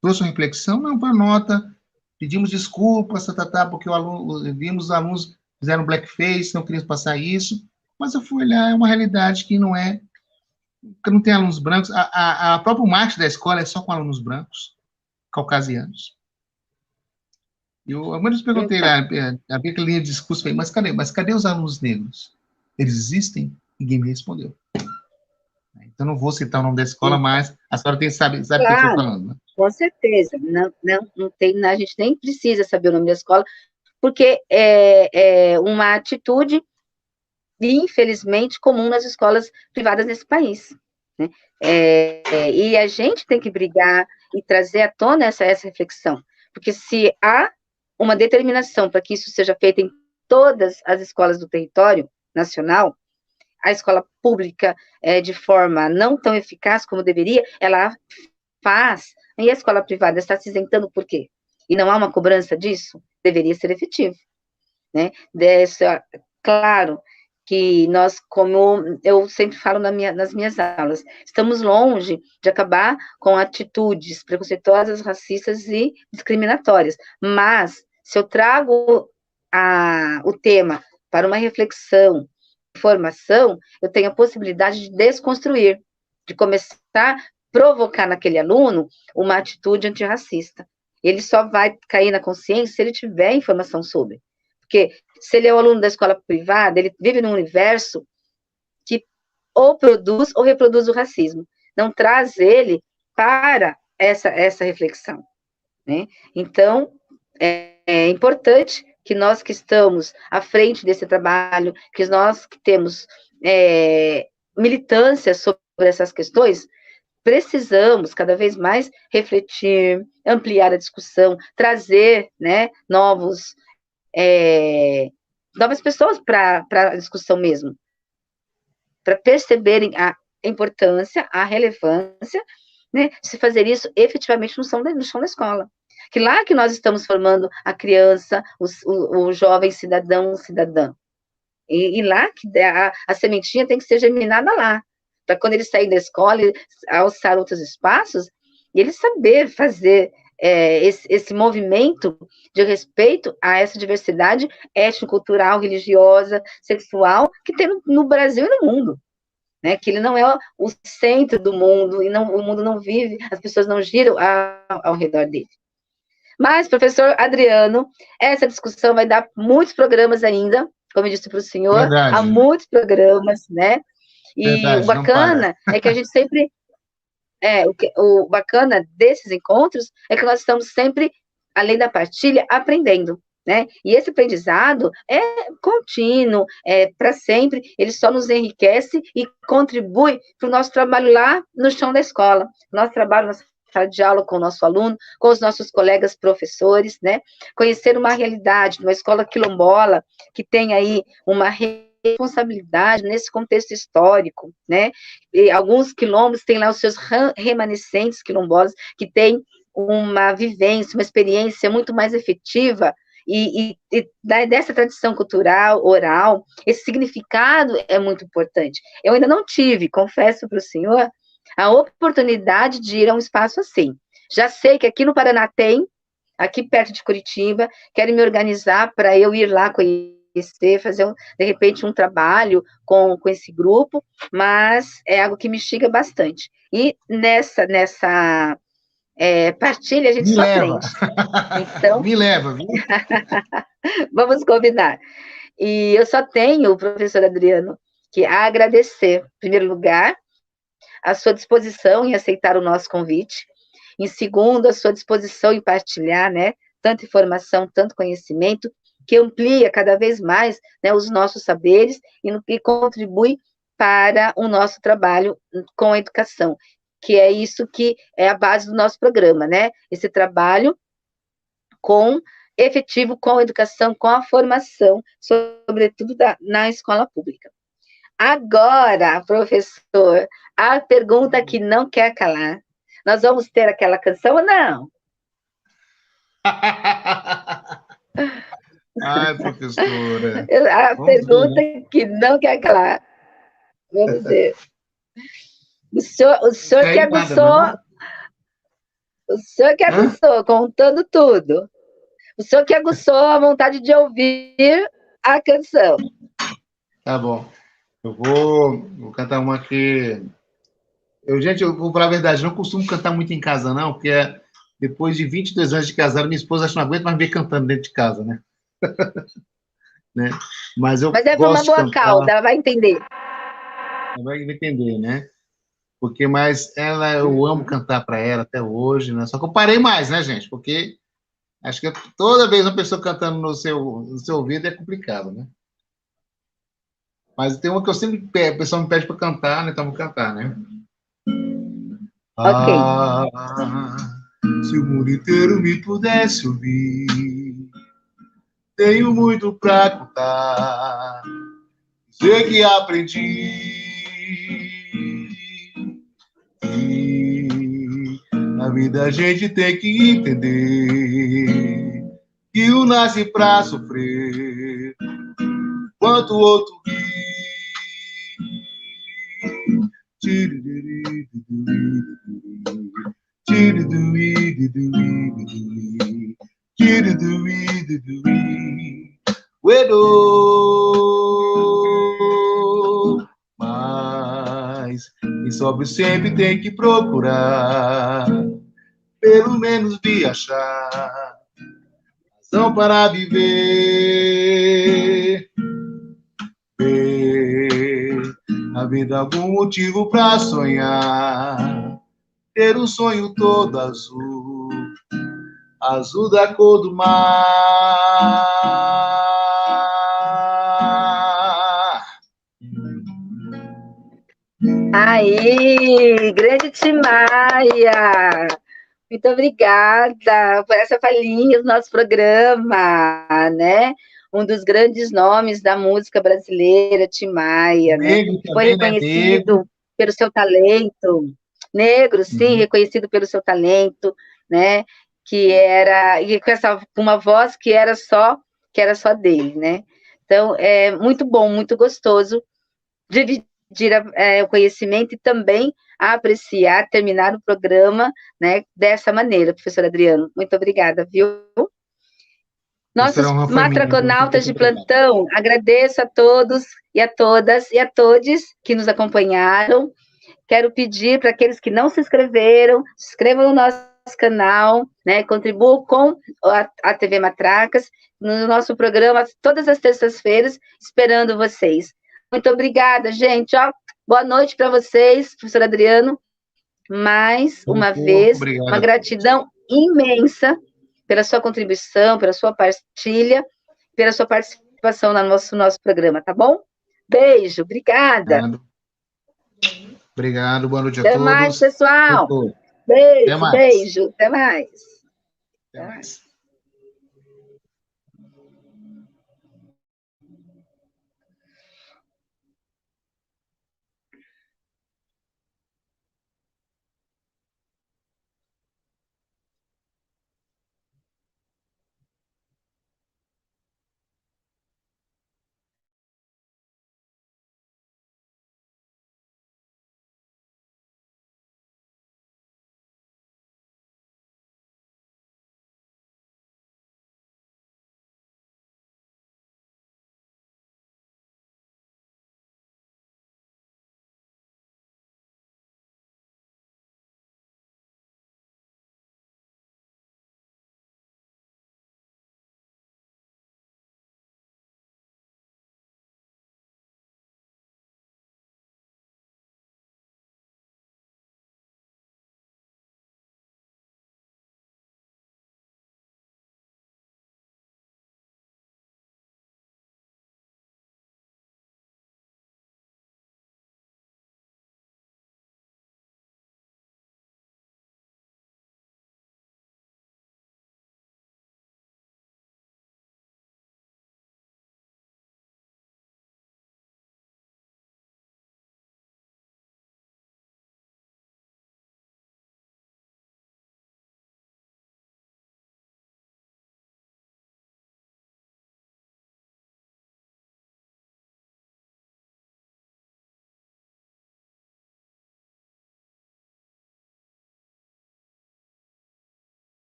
Trouxe uma reflexão? Não, foi nota. Pedimos desculpas, porque vimos os alunos fizeram blackface, não queriam passar isso. Mas eu fui olhar, é uma realidade que não tem alunos brancos. A própria marcha da escola é só com alunos brancos, caucasianos. Eu mesmo perguntei lá, havia aquela linha de discurso, falei, mas cadê os alunos negros? Eles existem? Ninguém me respondeu. Então, não vou citar o nome da escola, mas a senhora sabe claro, o que eu estou falando. Né? Com certeza. Não tem, a gente nem precisa saber o nome da escola, porque é uma atitude, infelizmente, comum nas escolas privadas nesse país. Né? E a gente tem que brigar e trazer à tona essa reflexão, porque se há uma determinação para que isso seja feito em todas as escolas do território nacional, a escola pública, de forma não tão eficaz como deveria, ela faz, e a escola privada está se isentando por quê? E não há uma cobrança disso? Deveria ser efetivo. Né? Claro que nós, como eu sempre falo nas minhas aulas, estamos longe de acabar com atitudes preconceituosas, racistas e discriminatórias, mas se eu trago o tema para uma reflexão, formação, eu tenho a possibilidade de desconstruir, de começar a provocar naquele aluno uma atitude antirracista. Ele só vai cair na consciência se ele tiver informação sobre. Porque se ele é um aluno da escola privada, ele vive num universo que ou produz ou reproduz o racismo. Não traz ele para essa reflexão. Né? Então, é importante que nós que estamos à frente desse trabalho, que nós que temos militância sobre essas questões, precisamos cada vez mais refletir, ampliar a discussão, trazer, né, novas pessoas para a discussão mesmo, para perceberem a importância, a relevância, né, de se fazer isso efetivamente no chão da escola. Que lá que nós estamos formando a criança, o jovem cidadão, cidadã. E lá que a sementinha tem que ser germinada lá, para quando ele sair da escola, alçar outros espaços, e ele saber fazer esse movimento de respeito a essa diversidade étnico-cultural, religiosa, sexual, que tem no Brasil e no mundo. Né, que ele não é o centro do mundo, e o mundo não vive, as pessoas não giram ao redor dele. Mas, professor Adriano, essa discussão vai dar muitos programas ainda, como eu disse para o senhor, Verdade. Há muitos programas, né? E verdade, o bacana é que a gente sempre... o bacana desses encontros é que nós estamos sempre, além da partilha, aprendendo. Né? E esse aprendizado é contínuo, para sempre, ele só nos enriquece e contribui para o nosso trabalho lá no chão da escola, nosso trabalho na sala de aula com o nosso aluno, com os nossos colegas professores, né? Conhecer uma realidade de uma escola quilombola que tem aí uma responsabilidade nesse contexto histórico, né? E alguns quilombos têm lá os seus remanescentes quilombolas que têm uma vivência, uma experiência muito mais efetiva e dessa tradição cultural, oral, esse significado é muito importante. Eu ainda não tive, confesso para o senhor, a oportunidade de ir a um espaço assim. Já sei que aqui no Paraná tem, aqui perto de Curitiba, quero me organizar para eu ir lá conhecer conhecer, fazer, de repente, um trabalho com esse grupo, mas é algo que me instiga bastante. E nessa partilha a gente Me só leva. aprende. Então, Me leva, viu? vamos combinar. E eu só tenho, professor Adriano, que agradecer, em primeiro lugar, a sua disposição em aceitar o nosso convite. Em segundo, a sua disposição em partilhar, né, tanta informação, tanto conhecimento, que amplia cada vez mais, né, os nossos saberes e contribui para o nosso trabalho com a educação, que é isso que é a base do nosso programa, né? Esse trabalho efetivo com a educação, com a formação, sobretudo na escola pública. Agora, professor, a pergunta que não quer calar. Nós vamos ter aquela canção ou não? Ai, professora. A Vamos ver, pergunta né? que não quer calar. Vamos ver. O senhor que Nada, aguçou, não? Hã? contando tudo. O senhor que aguçou a vontade de ouvir a canção. Tá bom. Eu vou cantar uma que... Gente, eu vou falar a verdade, não costumo cantar muito em casa, não, porque depois de 22 anos de casado, minha esposa acho que não aguenta mais me ver cantando dentro de casa, né? Né? Mas eu Mas é uma gosto de boa causa, cantar, ela vai entender. ela vai me entender, né? Porque, mas eu amo cantar para ela até hoje, né? Só que eu parei mais, né, gente? Porque acho que toda vez uma pessoa cantando no seu ouvido é complicado, né? Mas tem uma que eu sempre pego, o pessoal me pede para cantar, né? Então eu vou cantar, né? Ok. Ah, se o mundo inteiro me pudesse ouvir, tenho muito para contar, sei que aprendi. E na vida a gente tem que entender que um nasce pra sofrer, quanto o outro ri. Mas quem sobe sempre tem que procurar, pelo menos de achar razão para viver. Na vida algum motivo para sonhar, ter um sonho todo azul, azul da cor do mar. Aí, grande Tim Maia! Muito obrigada por essa palhinha do nosso programa, né? Um dos grandes nomes da música brasileira, Tim Maia, né? Negro Foi também, né? Negro. reconhecido pelo seu talento, negro, sim, reconhecido pelo seu talento, né? E com uma voz que era só dele, né? Então, é muito bom, muito gostoso dividir o conhecimento e também apreciar, terminar o programa, né, dessa maneira, professor Adriano. Muito obrigada, viu? Essa Nossos honra foi minha, viu? matraconautas Muito de obrigado. plantão, agradeço a todos e a todas e a todes que nos acompanharam. Quero pedir para aqueles que não se inscreveram, se inscrevam no nosso canal, né, contribuam com a TV Matracas, no nosso programa, todas as terças-feiras, esperando vocês. Muito obrigada, gente. Ó, boa noite para vocês, professor Adriano. Mais uma vez, Obrigado uma a todos. gratidão imensa pela sua contribuição, pela sua partilha, pela sua participação no nosso programa, tá bom? Beijo, obrigada. Obrigado, boa noite a Até mais, todos. pessoal. Até Beijo, mais. beijo. Até mais. Até mais.